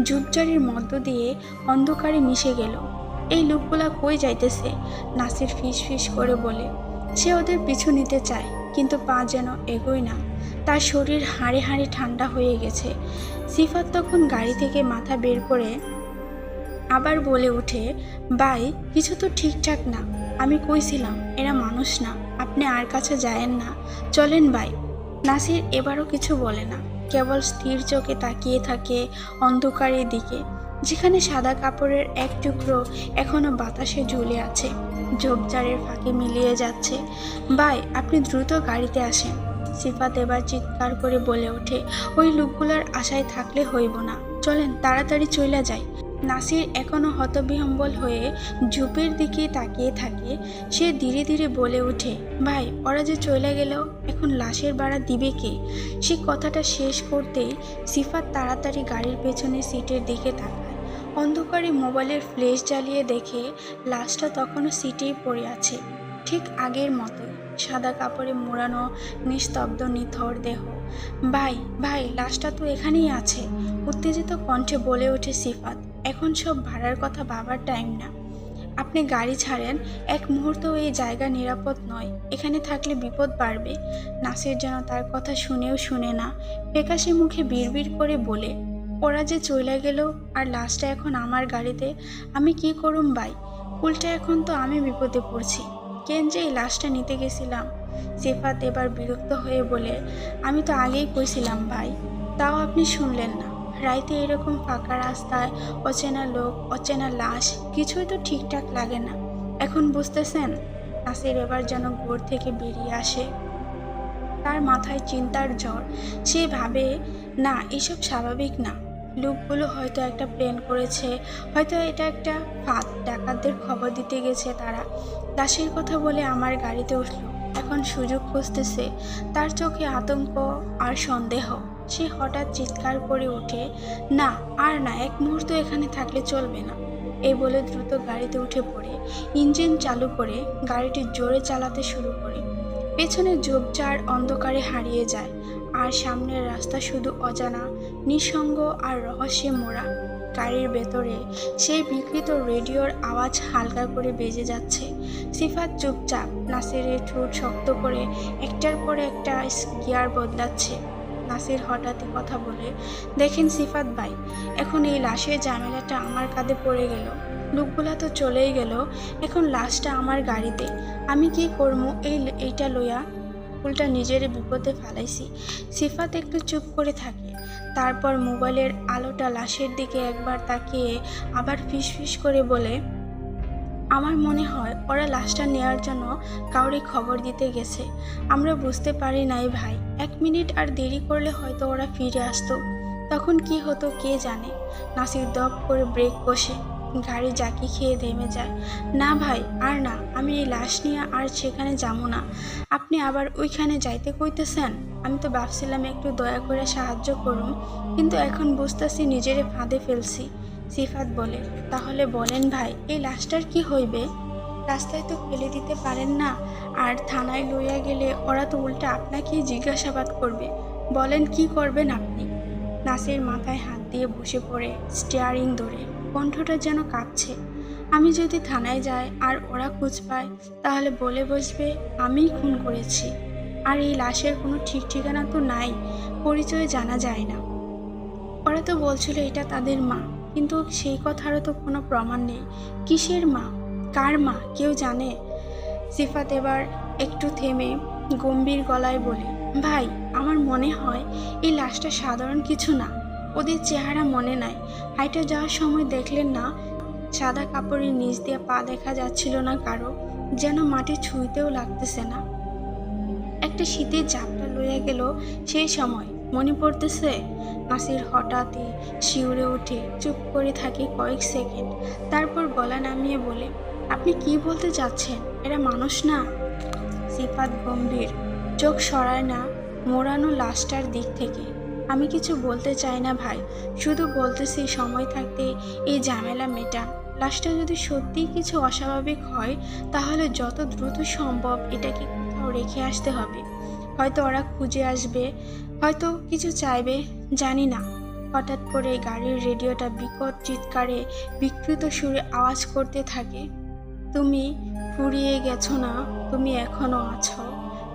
ঝোপঝাড়ির মধ্য দিয়ে অন্ধকারে মিশে গেল। এই লোকগুলা কই যাইতেছে? নাসির ফিস ফিস করে বলে। সে ওদের পিছু নিতে চায়, কিন্তু পা যেন এগোয় না। তার শরীর হাড়ে হাড়ে ঠান্ডা হয়ে গেছে। সিফাত তখন গাড়ি থেকে মাথা বের করে আবার বলে ওঠে, ভাই কিছু তো ঠিকঠাক না। আমি কইছিলাম এরা মানুষ না, আপনি আর কাছে যায়েন না, চলেন ভাই। নাসির এবারও কিছু বলে না, কেবল স্থির চোখে তাকিয়ে থাকে অন্ধকারের দিকে, যেখানে সাদা কাপড়ের এক টুকরো এখনো বাতাসে ঝুলে আছে, ঝোপঝাড়ের ফাঁকে মিলিয়ে যাচ্ছে। ভাই আপনি দ্রুত গাড়িতে আসেন। সিফাত এবার চিৎকার করে বলে ওঠে, ওই লোকগুলার আশায় থাকলে হইব না, চলেন তাড়াতাড়ি চলে যাই। নাসির এখনো হতবিহ্বল হয়ে ঝোপের দিকে তাকিয়ে থাকে। সে ধীরে ধীরে বলে ওঠে, ভাই ওরা যে চলে গেল, এখন লাশের ভাড়া দিবে কে? সে কথাটা শেষ করতেই সিফাত তাড়াতাড়ি গাড়ির পেছনে সিটের দিকে তাকায়। অন্ধকারে মোবাইলের ফ্ল্যাশ জ্বালিয়ে দেখে লাশটা তখনও সিটেই পড়ে আছে, ঠিক আগের মতোই, সাদা কাপড়ে মোড়ানো, নিস্তব্ধ নিথর দেহ। ভাই ভাই লাশটা তো এখানেই আছে, উত্তেজিত কণ্ঠে বলে ওঠে সিফাত। এখন সব ভাড়ার কথা ভাবার টাইম না, আপনি গাড়ি ছাড়েন। এক মুহূর্ত এই জায়গা নিরাপদ নয়, এখানে থাকলে বিপদ বাড়বে। নাসির যেন তার কথা শুনেও শুনে না, ফ্যাকাশে মুখে বিড়বিড় করে বলে, ওরা যে চলে গেল আর লাশটা এখন আমার গাড়িতে, আমি কি করুম ভাই? উল্টে এখন তো আমি বিপদে পড়ছি, কেন যে এই লাশটা নিতে গেছিলাম। সিফাত এবার বিরক্ত হয়ে বলে, আমি তো আগেই কইছিলাম ভাই, তাও আপনি শুনলেন না। রাইতে এরকম ফাঁকা রাস্তায় অচেনা লোক, অচেনা লাশ, কিছুই তো ঠিকঠাক লাগে না। এখন বুঝতেছেন? নাসির এবার যেন ঘর থেকে বেরিয়ে আসে, তার মাথায় চিন্তার জ্বর। সে ভাবে, না এসব স্বাভাবিক না। লোকগুলো হয়তো একটা প্ল্যান করেছে, হয়তো এটা একটা ফাঁদ, ডাকাতদের খবর দিতে গেছে তারা। লাশের কথা বলে আমার গাড়িতে উঠলো, এখন সুযোগ খুঁজতেছে। তার চোখে আতঙ্ক আর সন্দেহ। সে হঠাৎ চিৎকার করে ওঠে, না আর না, এক মুহূর্ত এখানে থাকলে চলবে না। এই বলে দ্রুত গাড়িতে উঠে পড়ে ইঞ্জিন চালু করে গাড়িটি জোরে চালাতে শুরু করে। পেছনে ঝোপঝাড় অন্ধকারে হারিয়ে যায়, আর সামনের রাস্তা শুধু অজানা, নিঃসঙ্গ আর রহস্যে মোড়া। গাড়ির ভেতরে সেই বিকৃত রেডিওর আওয়াজ হালকা করে বেজে যাচ্ছে। সিফাত চুপচাপ, নাসিরের ঠোঁট শক্ত করে একটার পর একটা গিয়ার বদলাচ্ছে। নাসির হঠাৎই কথা বলে, দেখেন সিফাত ভাই, এখন এই লাশের ঝামেলাটা আমার কাঁধে পড়ে গেল। লোকগুলা তো চলেই গেল, এখন লাশটা আমার গাড়িতে, আমি কি করবো এইটা লইয়া? উল্টা নিজের বিপদে ফেলাইছি। সিফাত একটু চুপ করে থাকে, তারপর মোবাইলের আলোটা লাশের দিকে একবার তাকিয়ে আবার ফিসফিস করে বলে, আমার মনে হয় ওরা লাশটা নেওয়ার জন্য কাউরে খবর দিতে গেছে, আমরা বুঝতে পারি নাই ভাই। 1 মিনিট আর দেরি করলে হয়তো ওরা ফিরে আসতো, তখন কি হতো কে জানে। নাসির দপ করে ব্রেক কষে গাড়ি জাকি খেয়ে থেমে যায়। না ভাই আর না, আমি এই লাশ নিয়ে আর সেখানে যাবো না। আপনি আবার ওইখানে যাইতে কইতেছেন? আমি তো ভাবছিলাম একটু দয়া করে সাহায্য করুন, কিন্তু এখন বুঝতেছি নিজেরে ফাঁদে ফেলছি। সিফাত বলে, তাহলে বলেন ভাই, এই লাশটার কি হইবে? রাস্তায় তো ফেলে দিতে পারেন না, আর থানায় লইয়া গেলে ওরা তো উল্টা আপনাকেই জিজ্ঞাসাবাদ করবে। বলেন কি করবেন আপনি? নাসির মাথায় হাত দিয়ে বসে পড়ে স্টিয়ারিং ধরে, কণ্ঠটা যেন কাঁপছে। আমি যদি থানায় যাই আর ওরা খোঁজ পায়, তাহলে বলে বসবে আমিই খুন করেছি। আর এই লাশের কোনো ঠিক ঠিকানা তো নাই, পরিচয় জানা যায় না। ওরা তো বলছিল এটা তাদের মা, কিন্তু সেই কথারও তো কোনো প্রমাণ নেই। কিসের মা, কার মা, কেউ জানে? সিফাত এবার একটু থেমে গম্ভীর গলায় বলে, ভাই আমার মনে হয় এই লাশটা সাধারণ কিছু না। ওদের চেহারা মনে নাই, হাইটে যাওয়ার সময় দেখলেন না, সাদা কাপড়ের নিচ দিয়ে পা দেখা যাচ্ছিল না কারো, যেন মাটি ছুঁইতেও লাগতেছে না। একটা শীতের ঝাপটা লইয়া গেল সেই সময়, মনে পড়তেছে? নাসির হঠাৎই শিউরে উঠে চুপ করে থাকে কয়েক সেকেন্ড, তারপর গলা নামিয়ে বলে, আপনি কি বলতে চাচ্ছেন? এরা মানুষ না? সিফাত গম্ভীর, চোখ সরায় না মোড়ানো লাশটার দিক থেকে। আমি কিছু বলতে চাই না ভাই, শুধু বলতেছি সময় থাকতে এই ঝামেলা মেটান। লাশটা যদি সত্যিই কিছু অস্বাভাবিক হয়, তাহলে যত দ্রুত সম্ভব এটাকে কোথাও রেখে আসতে হবে। হয়তো ওরা খুঁজে আসবে, হয়তো কিছু চাইবে, জানি না। হঠাৎ করে গাড়ির রেডিওটা বিকট চিৎকারে বিকৃত সুরে আওয়াজ করতে থাকে। তুমি ফুরিয়ে গেছো না, তুমি এখনো আছো।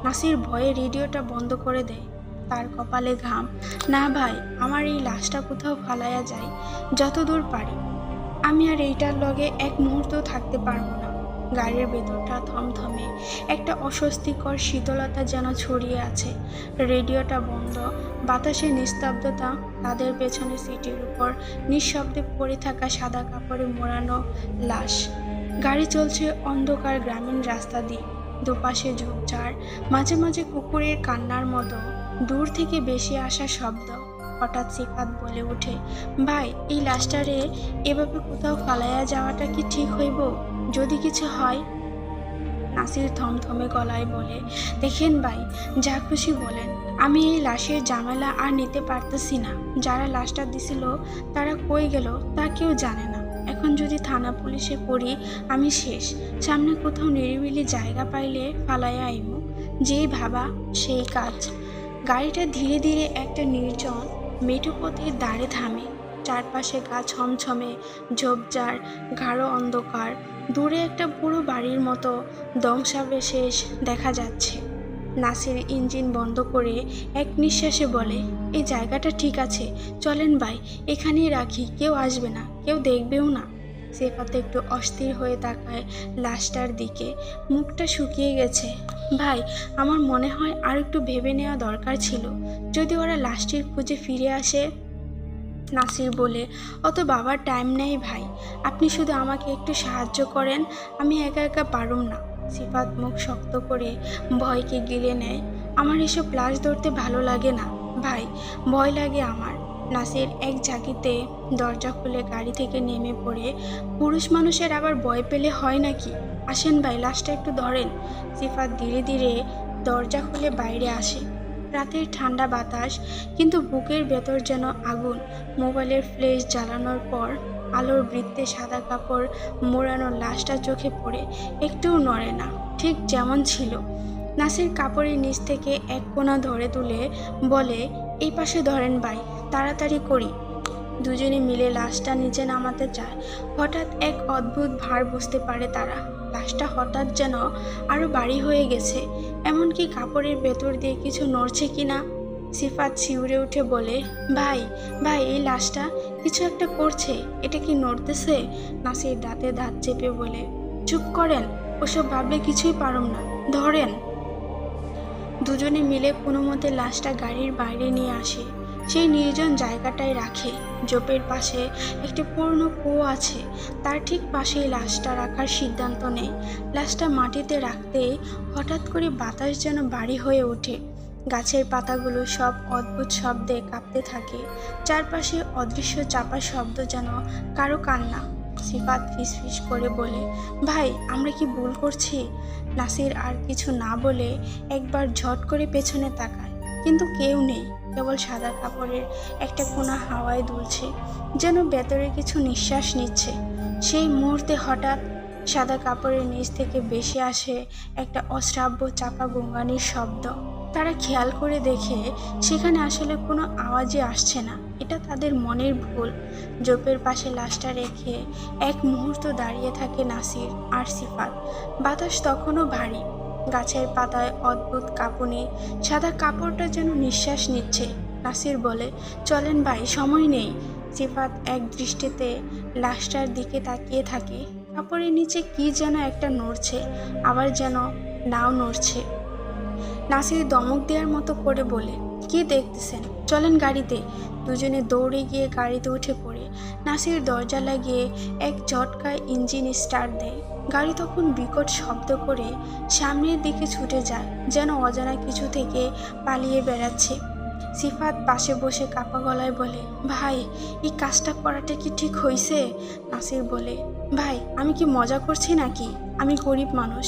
নাসির ভয়ে রেডিওটা বন্ধ করে দেয়। তার কপালে ঘাম। না ভাই, আমার এই লাশটা কোথাও ফালাইয়া যায়, যত দূর পারি। আমি আর এইটার লগে এক মুহূর্ত থাকতে পারবো না। গাড়ির ভেতরটা থমথমে, একটা অস্বস্তিকর শীতলতা যেন ছড়িয়ে আছে। রেডিওটা বন্ধ, বাতাসে নিস্তব্ধতা। তাদের পেছনে সিটের উপর নিঃশব্দে পড়ে থাকা সাদা কাপড়ে মোড়ানো লাশ। গাড়ি চলছে অন্ধকার গ্রামীণ রাস্তা দিয়ে, দুপাশে ঝোপঝাড়, মাঝে মাঝে কুকুরের কান্নার মতো দূর থেকে বেশি আসা শব্দ। হঠাৎ সিফাত বলে ওঠে, ভাই, এই লাশটারে এভাবে কোথাও ফালাইয়া যাওয়াটা কি ঠিক হইব? যদি কিছু হয়? নাসির থমথমে গলায় বলে, দেখেন ভাই, যা খুশি বলেন, আমি এই লাশের ঝামেলা আর নিতে পারতেছি না। যারা লাশটা দিছিল তারা কই গেল তা কেউ জানে না। এখন যদি থানা পুলিশে পড়ি আমি শেষ। সামনে কোথাও নিরিবিলি জায়গা পাইলে ফালাইয়া আইমু। যেই ভাবা সেই কাজ। গাড়িটা ধীরে ধীরে একটা নির্জন মেঠো পথের ধারে থামে। চারপাশে গা ছমছমে, ঝোপঝাড়, গাঢ় অন্ধকার। দূরে একটা পুরো বাড়ির মতো ধ্বংসাবশেষ দেখা যাচ্ছে। নাসির ইঞ্জিন বন্ধ করে এক নিঃশ্বাসে বলে, এই জায়গাটা ঠিক আছে, চলেন ভাই, এখানেই রাখি, কেউ আসবে না, কেউ দেখবেও না। সিফাত একটু অস্থির হয়ে তাকায় লাশটার দিকে, মুখটা শুকিয়ে গেছে। ভাই, আমার মনে হয় আর একটু ভেবে নেওয়া দরকার ছিল। যদি ওরা লাশটির খুঁজে ফিরে আসে। নাসির বলে, অত বাবার টাইম নেই ভাই, আপনি শুধু আমাকে একটু সাহায্য করেন, আমি একা একা পারুম না। সিফাত মুখ শক্ত করে ভয়কে গিলে নেয়। আমার এসব লাশ ধরতে ভালো লাগে না ভাই, ভয় লাগে আমার। নাসির এক ঝাঁকিতে দরজা খুলে গাড়ি থেকে নেমে পড়ে, পুরুষ মানুষের আবার ভয় পেলে হয় নাকি? আসেন ভাই, লাশটা একটু ধরেন। সিফাত ধীরে ধীরে দরজা খুলে বাইরে আসে। রাতের ঠান্ডা বাতাস, কিন্তু বুকের ভেতর যেন আগুন। মোবাইলের ফ্ল্যাশ জ্বালানোর পর আলোর বৃত্তে সাদা কাপড় মোড়ানো লাশটা চোখে পড়ে, একটুও নড়ে না, ঠিক যেমন ছিল। নাসির কাপড়ের নিচ থেকে এক কোণা ধরে তুলে বলে, এই পাশে ধরেন ভাই, তাড়াতাড়ি করি। দুজনে মিলে লাশটা নিচে নামাতে চায়। হঠাৎ এক অদ্ভুত ভার বুঝতে পারে তারা। লাশটা হঠাৎ যেন আরো ভারী হয়ে গেছে, এমনকি কাপড়ের ভেতর দিয়ে কিছু নড়ছে কিনা। সিফাত শিউরে উঠে বলে, ভাই ভাই, এই লাশটা কিছু একটা করছে, এটা কি নড়তেছে? নাসির দাঁতে দাঁত চেপে বলে, চুপ করেন, ওসব ভাবলে কিছুই পারুম না, ধরেন। দুজনে মিলে কোনো মতে লাশটা গাড়ির বাইরে নিয়ে আসে। সেই নির্জন জায়গাটায় রাখে। জোপের পাশে একটি পুরনো কুয়ো আছে, তার ঠিক পাশেই লাশটা রাখার সিদ্ধান্ত নেয়। লাশটা মাটিতে রাখতেই হঠাৎ করে বাতাস যেন ভারী হয়ে ওঠে। গাছের পাতাগুলো সব অদ্ভুত শব্দে কাঁপতে থাকে। চারপাশে অদৃশ্য চাপা শব্দ, যেন কারো কান্না। সিফাত ফিসফিস করে বলে, ভাই, আমরা কি ভুল করছি? নাসির আর কিছু না বলে একবার ঝট করে পেছনে তাকায়, কিন্তু কেউ নেই। কেবল সাদা কাপড়ের একটা কোণা হাওয়ায় দুলছে, যেন ভেতরে কিছু নিঃশ্বাস নিচ্ছে। সেই মুহূর্তে হঠাৎ সাদা কাপড়ের নিচ থেকে ভেসে আসে একটা অশ্রাব্য চাপা গুঙ্গানির শব্দ। তারা খেয়াল করে দেখে সেখানে আসলে কোনো আওয়াজই আসছে না, এটা তাদের মনের ভুল। জোপের পাশে লাশটা রেখে এক মুহূর্ত দাঁড়িয়ে থাকে নাসির আর সিফাত। বাতাস তখনও ভারী, গাছের পাতায় অদ্ভুত কাঁপুনি, সাদা কাপড়টা যেন নিঃশ্বাস নিচ্ছে। নাসির বলে, চলেন ভাই, সময় নেই। সিফাত এক দৃষ্টিতে লাশটার দিকে তাকিয়ে থাকে। কাপড়ের নিচে কি যেন একটা নড়ছে, আবার যেন নাও নড়ছে। নাসির ধমক দেওয়ার মতো করে বলে, কি দেখতেছেন, চলেন গাড়িতে। দুজনে দৌড়ে গিয়ে গাড়িতে উঠে পড়ে। নাসির দরজা লাগিয়ে এক ঝটকায় ইঞ্জিন স্টার্ট দেয়। গাড়ি তখন বিকট শব্দ করে সামনের দিকে ছুটে যায়, যেন অজানা কিছু থেকে পালিয়ে বেড়াচ্ছে। সিফাত পাশে বসে কাপা গলায় বলে, ভাই, এই কাজটা করাটা কি ঠিক হয়েছে? নাসির বলে, ভাই, আমি কি মজা করছি নাকি? আমি গরিব মানুষ,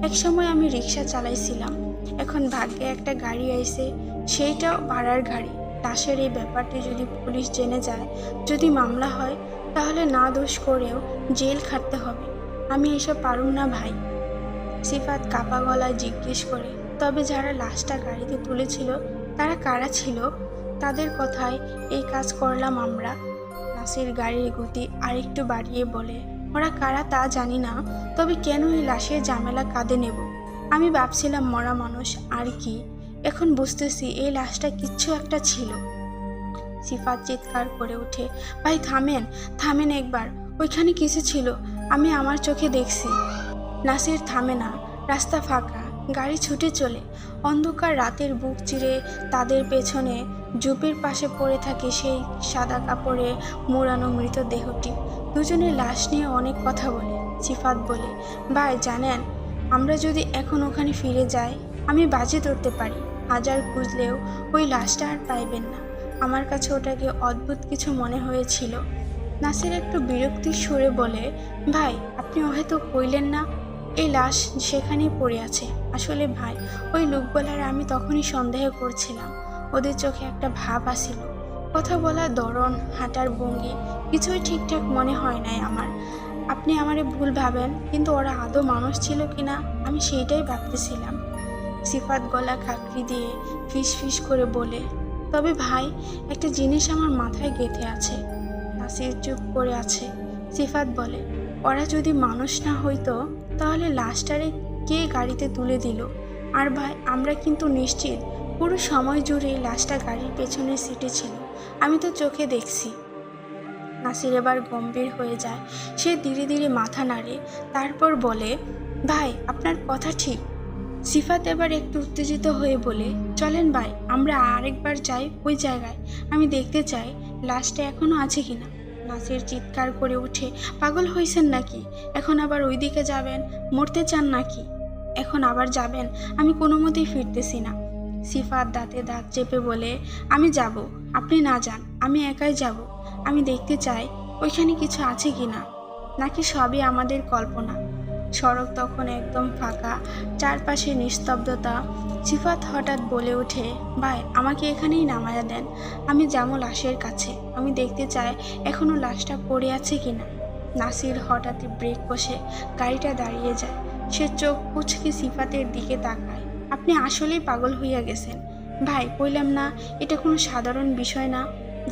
একসময় আমি রিক্সা চালাইছিলাম, এখন ভাগ্যে একটা গাড়ি আইছে, সেইটাও ভাড়ার গাড়ি। লাশের এই ব্যাপারটি যদি পুলিশ জেনে যায়, যদি মামলা হয়, তাহলে না দোষ করেও জেল খাটতে হবে। আমি এসব পারুম না ভাই। সিফাত কাপা গলায় জিজ্ঞেস করে, তবে যারা লাশটা গাড়িতে তুলেছিল তারা কারা ছিল? তাদের কথায় এই কাজ করলাম আমরা। নাসির গাড়ির গতি আরেকটু বাড়িয়ে বলে, ওরা কারা তা জানি না, তবে কেন এই লাশের ঝামেলা কাঁধে নেব? আমি ভাবছিলাম মরা মানুষ আর কি, এখন বুঝতেছি এই লাশটা কিচ্ছু একটা ছিল। সিফাত চিৎকার করে ওঠে, ভাই থামেন, থামেন একবার, ওইখানে কিছু ছিল, আমি আমার চোখে দেখছি। নাসির থামে না, রাস্তা ফাঁকা, গাড়ি ছুটে চলে। অন্ধকার রাতের বুক চিরে তাদের পেছনে ঝোপের পাশে পড়ে থাকে সেই সাদা কাপড়ে মোড়ানো মৃতদেহটি। দুজনে লাশ নিয়ে অনেক কথা বলে। সিফাত বলে, ভাই জানেন, আমরা যদি এখন ওখানে ফিরে যাই, আমি বাজি ধরতে পারি হাজার খুঁজলেও ওই লাশটা আর পাইবেন না। আমার কাছে ওটাকে অদ্ভুত কিছু মনে হয়েছিল। নাসির একটু বিরক্তির সুরে বলে, ভাই আপনি হয়তো কইলেন না এই লাশ সেখানেই পড়ে আছে। আসলে ভাই, ওই লোকগুলার আমি তখনই সন্দেহ করছিলাম। ওদের চোখে একটা ভাব আসিল, কথা বলার ধরন, হাঁটার ভঙ্গি, কিছুই ঠিকঠাক মনে হয় নাই আমার। আপনি আমারে ভুল ভাবেন, কিন্তু ওরা আদৌ মানুষ ছিল কিনা আমি সেইটাই ভাবতেছিলাম। সিফাত গলা কাকড়ি দিয়ে ফিস ফিস করে বলে, তবে ভাই একটা জিনিস আমার মাথায় গেঁথে আছে। নাসির চুপ করে আছে। সিফাত বলে, ওরা যদি মানুষ না হইতো তাহলে লাশটারে কে গাড়িতে তুলে দিল? আর ভাই আমরা কিন্তু নিশ্চিত পুরো সময় জুড়ে লাশটা গাড়ির পেছনের সিটে ছিল, আমি তো চোখে দেখছি। নাসির এবার গম্ভীর হয়ে যায়, সে ধীরে ধীরে মাথা নাড়ে, তারপর বলে, ভাই আপনার কথা ঠিক। সিফাত এবার একটু উত্তেজিত হয়ে বলে, চলেন ভাই আমরা আরেকবার যাই ওই জায়গায়, আমি দেখতে চাই লাশটা এখনো আছে কিনা। নাসির চিৎকার করে উঠে, পাগল হয়েছেন নাকি? এখন আবার ওই দিকে যাবেন? মরতে চান নাকি? এখন আবার যাবেন? আমি কোনো মতেই ফিরতেছি না। সিফাত দাঁতে দাঁত চেপে বলে, আমি যাব, আপনি না যান, আমি একাই যাব। আমি দেখতে চাই ওইখানে কিছু আছে কিনা, নাকি সবই আমাদের কল্পনা। সড়ক তখন একদম ফাঁকা, চারপাশে নিস্তব্ধতা। সিফাত হঠাৎ বলে ওঠে, ভাই আমাকে এখানেই নামায়া দেন, আমি যাবো লাশের কাছে, আমি দেখতে চাই এখনো লাশটা পড়ে আছে কিনা। নাসির হঠাৎই ব্রেক কষে গাড়িটা দাঁড়িয়ে যায়। সে চোখ কুচকে সিফাতের দিকে তাকায়। আপনি আসলেই পাগল হইয়া গেছেন ভাই, কইলাম না এটা কোনো সাধারণ বিষয় না।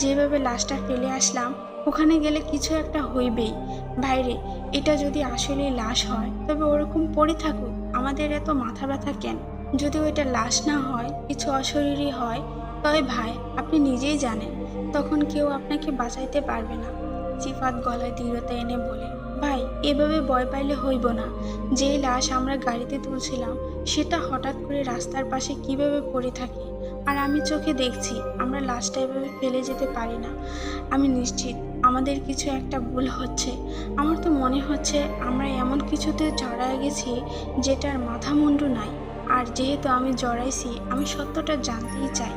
যেভাবে লাশটা ফেলে আসলাম, ওখানে গেলে কিছু একটা হইবেই। ভাইরে, এটা যদি আসলেই লাশ হয় তবে ওরকম পড়ে থাকুক, আমাদের এত মাথা ব্যথা কেন? যদি ওইটা লাশ না হয়, কিছু অশরীরই হয়, তবে ভাই আপনি নিজেই জানেন তখন কেউ আপনাকে বাঁচাইতে পারবে না। সিফাত গলায় দৃঢ়তা এনে বলে, ভাই এভাবে ভয় পাইলে হইব না। যেই লাশ আমরা গাড়িতে তুলছিলাম সেটা হঠাৎ করে রাস্তার পাশে কিভাবে পড়ে থাকে, আর আমি চোখে দেখছি আমরা লাশটা এভাবে ফেলে যেতে পারি না। আমি নিশ্চিত আমাদের কিছু একটা ভুল হচ্ছে। আমার তো মনে হচ্ছে আমরা এমন কিছুতে জড়ায় গেছি যেটার মাথা মুন্ডু নাই, আর যেহেতু আমি জড়াইছি আমি সত্যটা জানতেই চাই।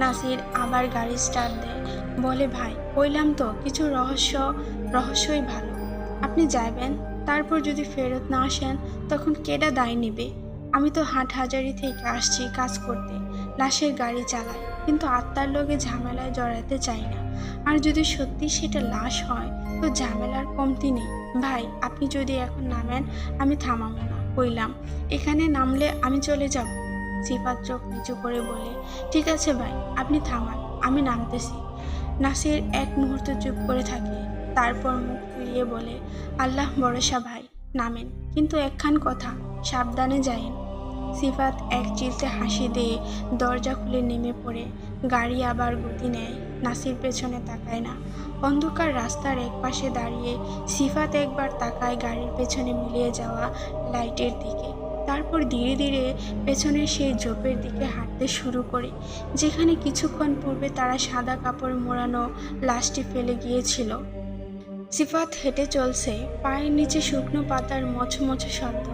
নাসির আবার গাড়ি স্টার্ট দেয়, বলে, ভাই কইলাম তো কিছু রহস্যই ভালো। আপনি যাবেন, তারপর যদি ফেরত না আসেন তখন কেডা দায় নেবে? আমি তো হাটহাজারি থেকে আসছি কাজ করতে, লাশের গাড়ি চালাই, কিন্তু আত্মার লোকে ঝামেলায় জড়াতে চাই না। আর যদি সত্যি সেটা লাশ হয় তো ঝামেলার কমতি নেই। ভাই আপনি যদি এখন নামেন আমি থামাবো না, কইলাম এখানে নামলে আমি চলে যাব। সিফাত চোখ নিচু করে বলে, ঠিক আছে ভাই আপনি থামান, আমি নামতেছি। নাসির এক মুহূর্ত চুপ করে থাকে, তারপর মুখ ফিরিয়ে বলে, আল্লাহ ভরসা ভাই, নামেন, কিন্তু একখান কথা, সাবধানে যায়েন। সিফাত এক চিলতে হাসি দিয়ে দরজা খুলে নেমে পড়ে। গাড়ি আবার গতি নেয়। নাসির পেছনে তাকায় না। অন্ধকার রাস্তার এক পাশে দাঁড়িয়ে সিফাত একবার তাকায় গাড়ির পেছনে মিলিয়ে যাওয়া লাইটের দিকে, তারপর ধীরে ধীরে পেছনের সেই ঝোপের দিকে হাঁটতে শুরু করে, যেখানে কিছুক্ষণ পূর্বে তারা সাদা কাপড় মোড়ানো লাশটি ফেলে গিয়েছিল। সিফাত হেঁটে চলছে, পায়ের নিচে শুকনো পাতার মচমচে শব্দ।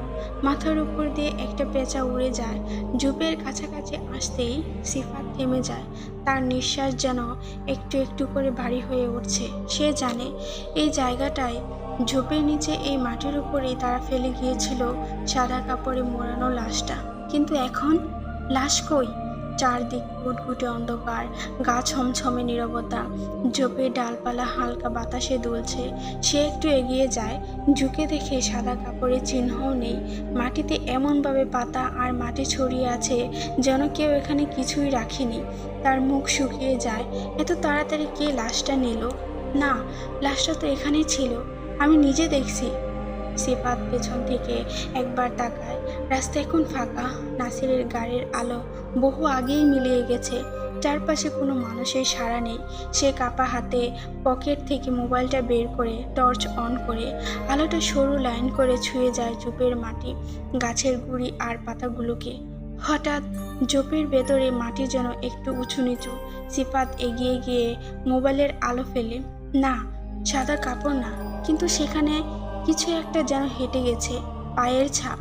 মাথার উপর দিয়ে একটা পেঁচা উড়ে যায়। ঝোপের কাছাকাছি আসতেই সিফাত থেমে যায়। তার নিঃশ্বাস যেন একটু একটু করে ভারী হয়ে উঠছে। সে জানে এই জায়গাটায়, ঝোপের নিচে এই মাটির উপরেই তারা ফেলে গিয়েছিল সাদা কাপড়ে মোড়ানো লাশটা। কিন্তু এখন লাশ কই? চারদিক ঘুটঘুটে অন্ধকার, গা ছমছমে নীরবতা, ঝোপে ডালপালা হালকা বাতাসে দুলছে। সে একটু এগিয়ে যায়, ঝুঁকে দেখে সাদা কাপড়ের চিহ্নও নেই। মাটিতে এমনভাবে পাতা আর মাটি ছড়িয়ে আছে যেন কেউ এখানে কিছুই রাখেনি। তার মুখ শুকিয়ে যায়। এত তাড়াতাড়ি কে লাশটা নিল? না, লাশটা তো এখানেই ছিল, আমি নিজে দেখছি। সিফাত পেছন থেকে একবার তাকায়। রাস্তা এখন ফাঁকা, নাসিরের গাড়ির আলো বহু আগেই মিলিয়ে গেছে। চারপাশে কোনো মানুষের সাড়া নেই। সে কাপা হাতে পকেট থেকে মোবাইলটা বের করে টর্চ অন করে। আলোটা সরু লাইন করে ছুঁয়ে যায় ঝোপের মাটি, গাছের গুঁড়ি আর পাতাগুলোকে। হঠাৎ ঝোপের ভেতরে মাটি যেন একটু উঁচু নিচু। সিফাত এগিয়ে গিয়ে মোবাইলের আলো ফেলে। না, সাদা কাপড় না, কিন্তু সেখানে কিছু একটা যেন হেঁটে গেছে, পায়ের ছাপ।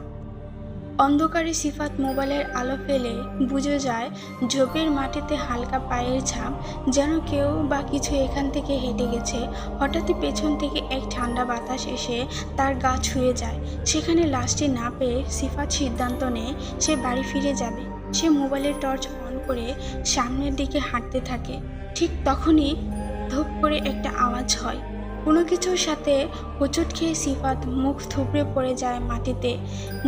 অন্ধকারে সিফাত মোবাইলের আলো ফেলে বুঝে যায় ঝোপের মাটিতে হালকা পায়ের ছাপ, যেন কেউ বা কিছু এখান থেকে হেঁটে গেছে। হঠাৎই পেছন থেকে এক ঠান্ডা বাতাস এসে তার গা ছুঁয়ে যায়। সেখানে লাশটি না পেয়ে সিফাত সিদ্ধান্ত নেয় সে বাড়ি ফিরে যাবে। সে মোবাইলের টর্চ অন করে সামনের দিকে হাঁটতে থাকে। ঠিক তখনই ধূপ করে একটা আওয়াজ হয়। কোনো কিছুর সাথে হোঁচট খেয়ে সিফাত মুখ থুবড়ে পড়ে যায় মাটিতে।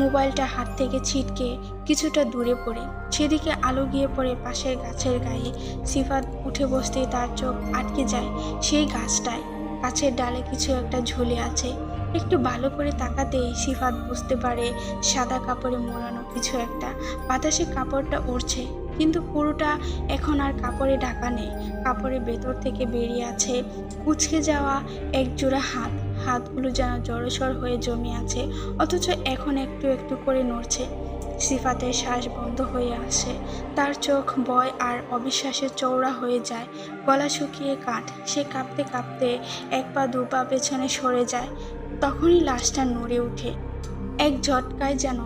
মোবাইলটা হাত থেকে ছিটকে কিছুটা দূরে পড়ে। সেদিকে আলো গিয়ে পড়ে পাশের গাছের গায়ে। সিফাত উঠে বসতেই তার চোখ আটকে যায় সেই গাছটায়। গাছের ডালে কিছু একটা ঝুলে আছে। একটু ভালো করে তাকাতেই সিফাত বুঝতে পারে সাদা কাপড়ে মোড়ানো কিছু একটা। বাতাসে কাপড়টা উড়ছে, কিন্তু পুরোটা এখন আর কাপড়ে ঢাকা নেই। কাপড়ের ভেতর থেকে বেরিয়ে আছে কুঁচকে যাওয়া এক জোড়া হাত। হাতগুলো যেন জড়সড় হয়ে জমে আছে, অথচ এখন একটু একটু করে নড়ছে। সিফাতের শ্বাস বন্ধ হয়ে আসে। তার চোখ ভয় আর অবিশ্বাসে চওড়া হয়ে যায়। গলা শুকিয়ে কাঠ। সে কাঁপতে কাঁপতে এক পা দু পা পেছনে সরে যায়। তখনই লাশটা নড়ে ওঠে। এক ঝটকায় যেন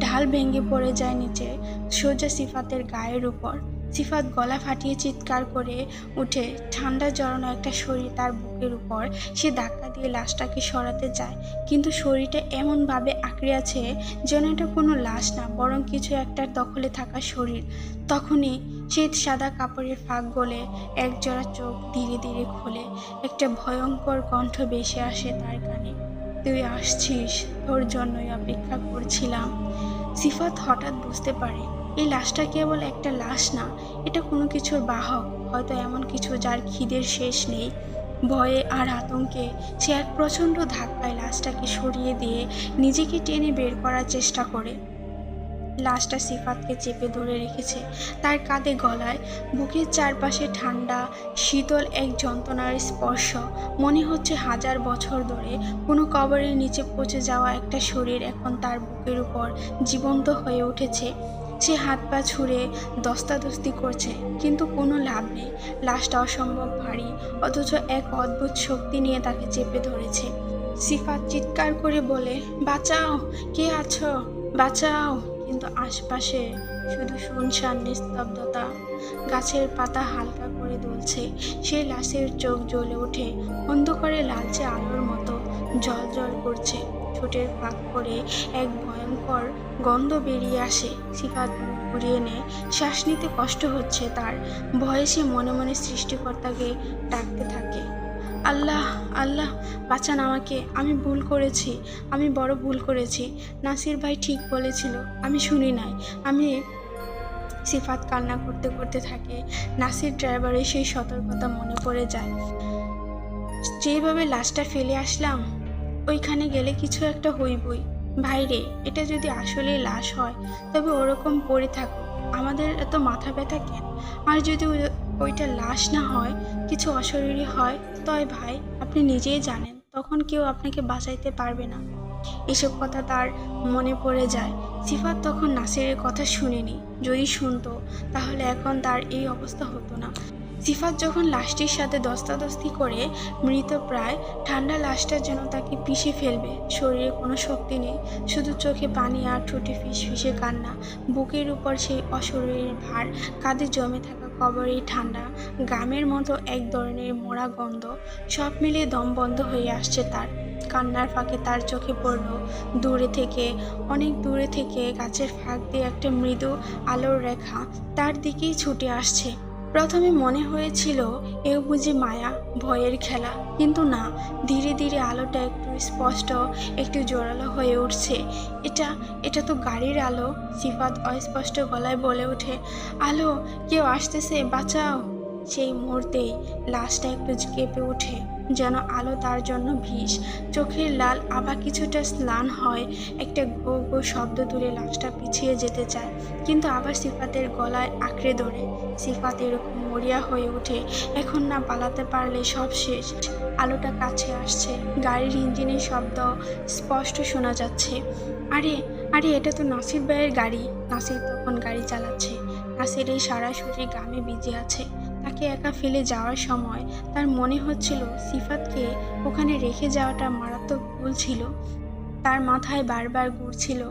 ঢাল ভেঙে পড়ে যায় নিচে, সোজা সিফাতের গায়ের উপর। সিফাত গলা ফাটিয়ে চিৎকার করে উঠে। ঠান্ডা জড়ানো একটা শরীর তার বুকের উপর। সে ধাক্কা দিয়ে লাশটাকে সরাতে যায়, কিন্তু শরীরটা এমনভাবে আঁকড়ে আছে যেন এটা কোনো লাশ না, বরং কিছু একটার দখলে থাকা শরীর। তখনই সেই সাদা কাপড়ের ফাঁক গলে এক জোড়া চোখ ধীরে ধীরে খোলে। একটা ভয়ঙ্কর কণ্ঠ ভেসে আসে তার কানে। তুই আসছিস, তোর জন্যই অপেক্ষা করছিলাম। সিফাত হঠাৎ বুঝতে পারে এই লাশটা কেবল একটা লাশ না, এটা কোনো কিছুর বাহক, হয়তো এমন কিছু যার খিদের শেষ নেই। ভয়ে আর আতঙ্কে সে এক প্রচণ্ড ধাক্কায় লাশটাকে সরিয়ে দিয়ে নিজেকে টেনে বের করার চেষ্টা করে। লাশটা সিফাতকে চেপে ধরে রেখেছে। তার কাঁধে গলায় বুকের চারপাশে ঠান্ডা শীতল এক যন্ত্রণার স্পর্শ। মনে হচ্ছে হাজার বছর ধরে কোনো কবরের নিচে পচে যাওয়া একটা শরীর এখন তার বুকের উপর জীবন্ত হয়ে উঠেছে। সে হাত পা ছুঁড়ে দস্তাদস্তি করছে, কিন্তু কোনো লাভ নেই। লাশটা অসম্ভব ভারী, অথচ এক অদ্ভুত শক্তি নিয়ে তাকে চেপে ধরেছে। সিফাত চিৎকার করে বলে, বাঁচাও, কে আছো, বাঁচাও। কিন্তু আশপাশে শুধু শুনশান নিস্তব্ধতা। গাছের পাতা হালকা করে দুলছে। সেই লাশের চোখ জ্বলে ওঠে অন্ধকারে লালচে আলোর মতো, জল জল করছে। ঠোঁটের ফাঁক করে এক ভয়ঙ্কর গন্ধ বেরিয়ে আসে। সিফাত মুখ ঘুরিয়ে নেয়। শ্বাস নিতে কষ্ট হচ্ছে তার। ভয়ে সে মনে মনে সৃষ্টিকর্তাকে ডাকতে থাকে, আল্লাহ, আল্লাহ, বাঁচান আমাকে, আমি ভুল করেছি, আমি বড় ভুল করেছি। নাসির ভাই ঠিক বলেছিল, আমি শুনি নাই। সিফাত কান্না করতে করতে থাকে। নাসির ড্রাইভারের সেই সতর্কতা মনে পড়ে যায়। যেভাবে লাশটা ফেলে আসলাম, ওইখানে গেলে কিছু একটা হইবই। ভাইরে, এটা যদি আসলে লাশ হয় তবে ওরকম পড়ে থাকো, আমাদের এত মাথা ব্যথা কেন? আর যদি ওইটা লাশ না হয়, কিছু অশরীরী হয়, তয় ভাই আপনি নিজেই জানেন, তখন কেউ আপনাকে বাঁচাইতে পারবে না। এসব কথা তার মনে পড়ে যায়। সিফাত তখন নাসিরের কথা শুনেনি। যদি শুনতো তাহলে এখন তার এই অবস্থা হতো না। সিফাত যখন লাশটির সাথে ধস্তাধস্তি করে মৃতপ্রায় ঠান্ডা লাশটার জন্য তাকে পিষে ফেলবে, শরীরে কোনো শক্তি নেই, শুধু চোখে পানি আর ঠোঁটে ফিসফিসে কান্না, বুকের উপর সেই অশরীরের ভার, কাঁধে জমে থাকা কবরের ঠান্ডা গামের মতো এক ধরনের মরা গন্ধ, সব মিলিয়ে দম বন্ধ হয়ে আসছে তার। কান্নার ফাঁকে তার চোখে পড়ল দূরে থেকে, অনেক দূরে থেকে গাছের ফাঁক দিয়ে একটা মৃদু আলোর রেখা তার দিকেই ছুটে আসছে। প্রথমে মনে হয়েছিল এও বুঝি মায়া, ভয়ের খেলা, কিন্তু না, ধীরে ধীরে আলোটা একটু স্পষ্ট, একটু জোরালো হয়ে উঠছে। এটা এটা তো গাড়ির আলো। সিফাত অস্পষ্ট গলায় বলে ওঠে, আলো, কেউ আসতেছে, বাঁচাও। সেই মুহূর্তেই লাশটা একটু কেঁপে ওঠে, যেন আলো তার জন্য বিষ। চোখের লাল আবার কিছুটা স্নান হয়, একটা গো গো শব্দ তুলে লাশটা পিছিয়ে যেতে চায়, কিন্তু আবার সিফাতের গলায় আঁকড়ে ধরে। সিফাত এরকম মরিয়া হয়ে ওঠে, এখন না পালাতে পারলে সব শেষ। আলোটা কাছে আসছে, গাড়ির ইঞ্জিনের শব্দ স্পষ্ট শোনা যাচ্ছে। আরে আরে, এটা তো নাসির ভাইয়ের গাড়ি। নাসির তখন গাড়ি চালাচ্ছে। নাসির এই সারা শরীর গামে ভিজে আছে। তাকে একা ফেলে যাওয়ার সময় তার মনে হচ্ছিল সিফাতকে ওখানে রেখে যাওয়াটা মারাত্মক ভুল ছিল। তার মাথায় বারবার ঘুরছিল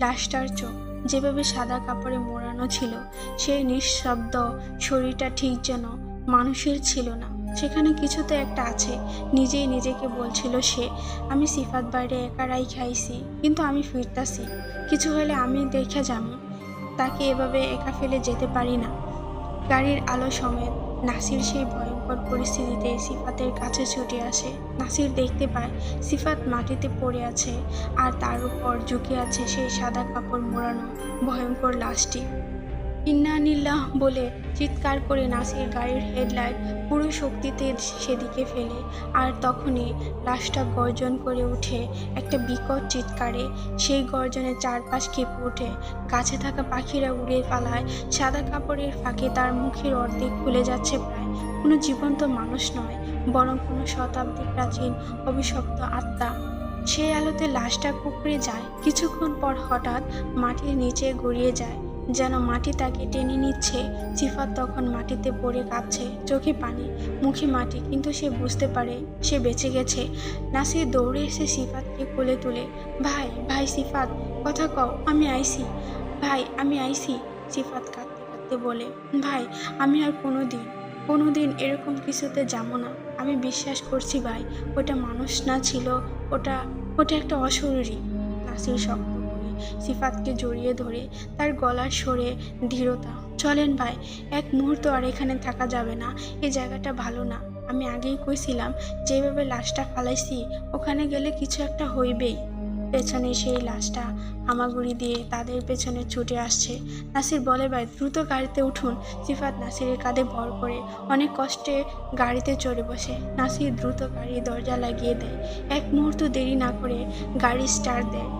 লাশটার চোখ, যেভাবে সাদা কাপড়ে মোড়ানো ছিল, সেই নিঃশব্দ শরীরটা ঠিক যেন মানুষের ছিল না। সেখানে কিছু তো একটা আছে, নিজেই নিজেকে বলছিল সে। আমি সিফাত বাইরে একারাই খাইছি, কিন্তু আমি ফিরতাছি, কিছু হলে আমি দেখে যাবো, তাকে এভাবে একা ফেলে যেতে পারি না। গাড়ির আলো সমেত নাসির সেই ভয়ঙ্কর পরিস্থিতিতে সিফাতের কাছে ছুটে আসে। নাসির দেখতে পায় সিফাত মাটিতে পড়ে আছে, আর তার উপর ঝুঁকে আছে সেই সাদা কাপড় মোড়ানো ভয়ঙ্কর লাশটি। ইন্নানিল্লাহ বলে চিৎকার করে নাসির গাড়ির হেডলাইট পুরো শক্তিতে সেদিকে ফেলে, আর তখনই লাশটা গর্জন করে উঠে একটা বিকট চিৎকারে। সেই গর্জনে চারপাশ কেঁপে ওঠে, গাছে থাকা পাখিরা উড়ে পালায়। সাদা কাপড়ের ফাঁকে তার মুখের অর্ধেক খুলে যাচ্ছে প্রায়। কোনো জীবন্ত মানুষ নয়, বরং কোনো শতাব্দী প্রাচীন অভিশপ্ত আত্মা। সেই আলোতে লাশটা কুঁকড়ে যায়, কিছুক্ষণ পর হঠাৎ মাটির নিচে গড়িয়ে যায়, যেন মাটি তাকে টেনে নিচ্ছে। সিফাত তখন মাটিতে পড়ে কাঁদছে, চোখে পানি, মুখে মাটি, কিন্তু সে বুঝতে পারে সে বেঁচে গেছে। নাসির দৌড়ে এসে সিফাতকে কোলে তুলে, ভাই, ভাই সিফাত, কথা কও, আমি আইছি, ভাই আমি আইছি। সিফাত কাঁদতে কাঁদতে বলে, ভাই, আমি আর কোনোদিন এরকম কিছুতে যাবো না। আমি বিশ্বাস করছি ভাই, ওটা মানুষ না ছিল, ওটা ওটা একটা অশরীরী। নাসির শক্ত সিফাতকে জড়িয়ে ধরে তার গলার সরে দৃঢ়তা, চলেন ভাই, এক মুহূর্ত আর এখানে থাকা যাবে না, এই জায়গাটা ভালো না। আমি আগেই কইছিলাম, যেভাবে লাশটা ফালাইছি ওখানে গেলে কিছু একটা হইবেই। পেছনে সেই লাশটা হামাগুড়ি দিয়ে তাদের পেছনে ছুটে আসছে। নাসির বলে, ভাই দ্রুত গাড়িতে উঠুন। সিফাত নাসিরের কাঁধে ভর করে অনেক কষ্টে গাড়িতে চড়ে বসে। নাসির দ্রুত গাড়ির দরজা লাগিয়ে দেয়, এক মুহূর্ত দেরি না করে গাড়ি স্টার্ট দেয়।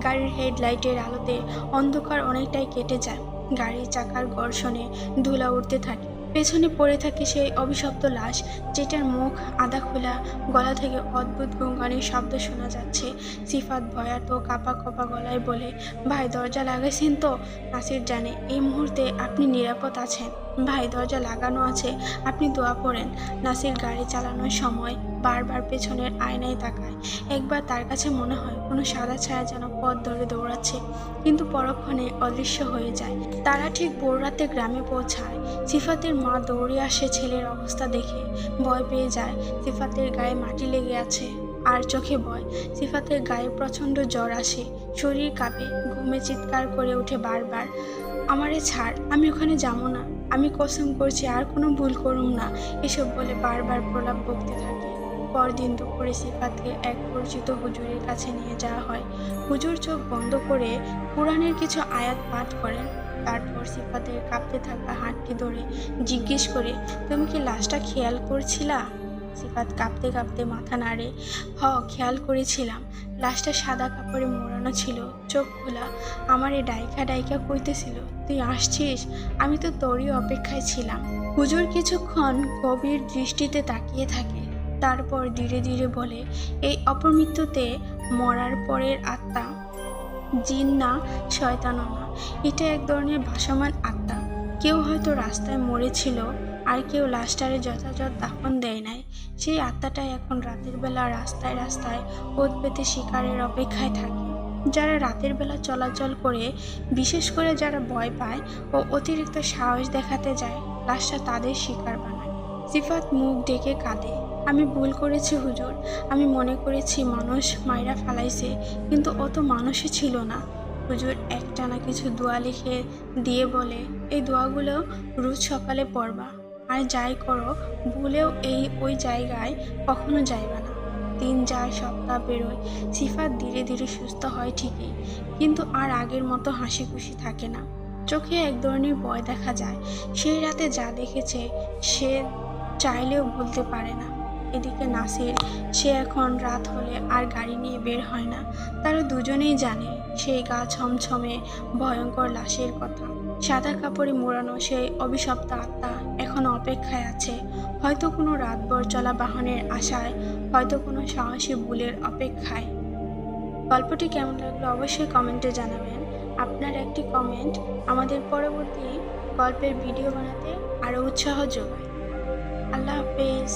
গাড়ির হেডলাইটের আলোতে অন্ধকার অনেকটাই কেটে যায়। গাড়ির চাকার ঘর্ষণে ধুলা উঠতে থাকে। পেছনে পড়ে থাকে সেই অভিশপ্ত লাশ, যেটার মুখ আধা খোলা, গলা থেকে অদ্ভুত গুনগানির শব্দ শোনা যাচ্ছে। সিফাত ভয়ার্ত কাঁপা কাঁপা গলায় বলে, ভাই দরজা লাগাইছেন তো? নাসির জানে এই মুহূর্তে আপনি নিরাপদ আছেন। ভাই দরজা লাগানো আছে, আপনি দোয়া পড়েন। নাসির গাড়ি চালানোর সময় বারবার পেছনের আয়নায় তাকায়। একবার তার কাছে মনে হয় কোনো সাদা ছায়া যেন পথ ধরে দৌড়াচ্ছে, কিন্তু পরক্ষণে অদৃশ্য হয়ে যায়। তারা ঠিক ভোর রাতে গ্রামে পৌঁছায়। সিফাতের মা দৌড়ে আসে ছেলের অবস্থা দেখে, ভয় পেয়ে যায়। সিফাতের গায়ে মাটি লেগে আছে আর চোখে ভয়। সিফাতের গায়ে প্রচণ্ড জ্বর আসে, শরীর কাঁপে, ঘুমে চিৎকার করে ওঠে বারবার, আমারে ছাড়, আমি ওখানে যাবো না, আমি কসম করছি আর কোনো ভুল করুম না, এসব বলে বারবার প্রলাপ বকতে থাকে। পরদিন দুপুরে সিফাতকে এক পরিচিত হুজুরের কাছে নিয়ে যাওয়া হয়। হুজুর চোখ বন্ধ করে কোরআনের কিছু আয়াত পাঠ করেন। তারপর সিফাতের কাঁপতে থাকা হাতটি ধরে জিজ্ঞেস করে, তুমি কি লাশটা খেয়াল করছিলা? সিফাত কাঁপতে কাঁপতে মাথা নাড়ে, খেয়াল করেছিলাম। লাশটা সাদা কাপড়ে মোড়ানো ছিল, চোখ খোলা, আমারে ডাইকা ডাইকা কইতেছিল, তুই আসছিস, আমি তো তোরই অপেক্ষায় ছিলাম। হুজুর কিছুক্ষণ গভীর দৃষ্টিতে তাকিয়ে থাকে, তারপর ধীরে ধীরে বলে, এই অপমৃত্যুতে মরার পরের আত্মা, জিন না, শয়তানও না, এটা এক ধরনের ভাসমান আত্মা। কেউ হয়তো রাস্তায় মরেছিল আর কেউ লাশটারে যথাযথ দাফন দেয় নাই। সেই আত্মাটাই এখন রাতের বেলা রাস্তায় রাস্তায় ওত পেতে শিকারের অপেক্ষায় থাকে। যারা রাতের বেলা চলাচল করে, বিশেষ করে যারা ভয় পায় ও অতিরিক্ত সাহস দেখাতে যায়, লাশটা তাদের শিকার বানায়। সিফাত মুখ ডেকে কাঁদে। আমি ভুল করেছি হুজুর, আমি মনে করেছি মানুষ মাইরা ফালাইছে, কিন্তু অত মানুষই ছিল না। হুজুর একটানা কিছু দোয়া লিখে দিয়ে বলে, এই দোয়াগুলো রোজ সকালে পড়বা, আর যাই করো ভুলেও ওই জায়গায় কখনো যাইবা না। দিন যায়, সপ্তাহ বেরোয়, সিফাত ধীরে ধীরে সুস্থ হয় ঠিকই, কিন্তু আর আগের মতো হাসি খুশি থাকে না। চোখে এক ধরনের ভয় দেখা যায়। সেই রাতে যা দেখেছে সে চাইলেও ভুলতে পারে না। এদিকে নাসির, সে এখন রাত হলে আর গাড়ি নিয়ে বের হয় না। তারা দুজনেই জানে সেই গা ছমছমে ভয়ঙ্কর লাশের কথা। সাদা কাপড়ে মোড়ানো সেই অভিশপ্ত আত্মা এখন অপেক্ষায় আছে, হয়তো কোনো রাতভর চলা বাহনের আশায়, হয়তো কোনো সাহসী ভুলের অপেক্ষায়। গল্পটি কেমন লাগলো অবশ্যই কমেন্টে জানাবেন। আপনার একটি কমেন্ট আমাদের পরবর্তী গল্পের ভিডিও বানাতে আরও উৎসাহ যোগায়। আল্লাহ হাফেজ।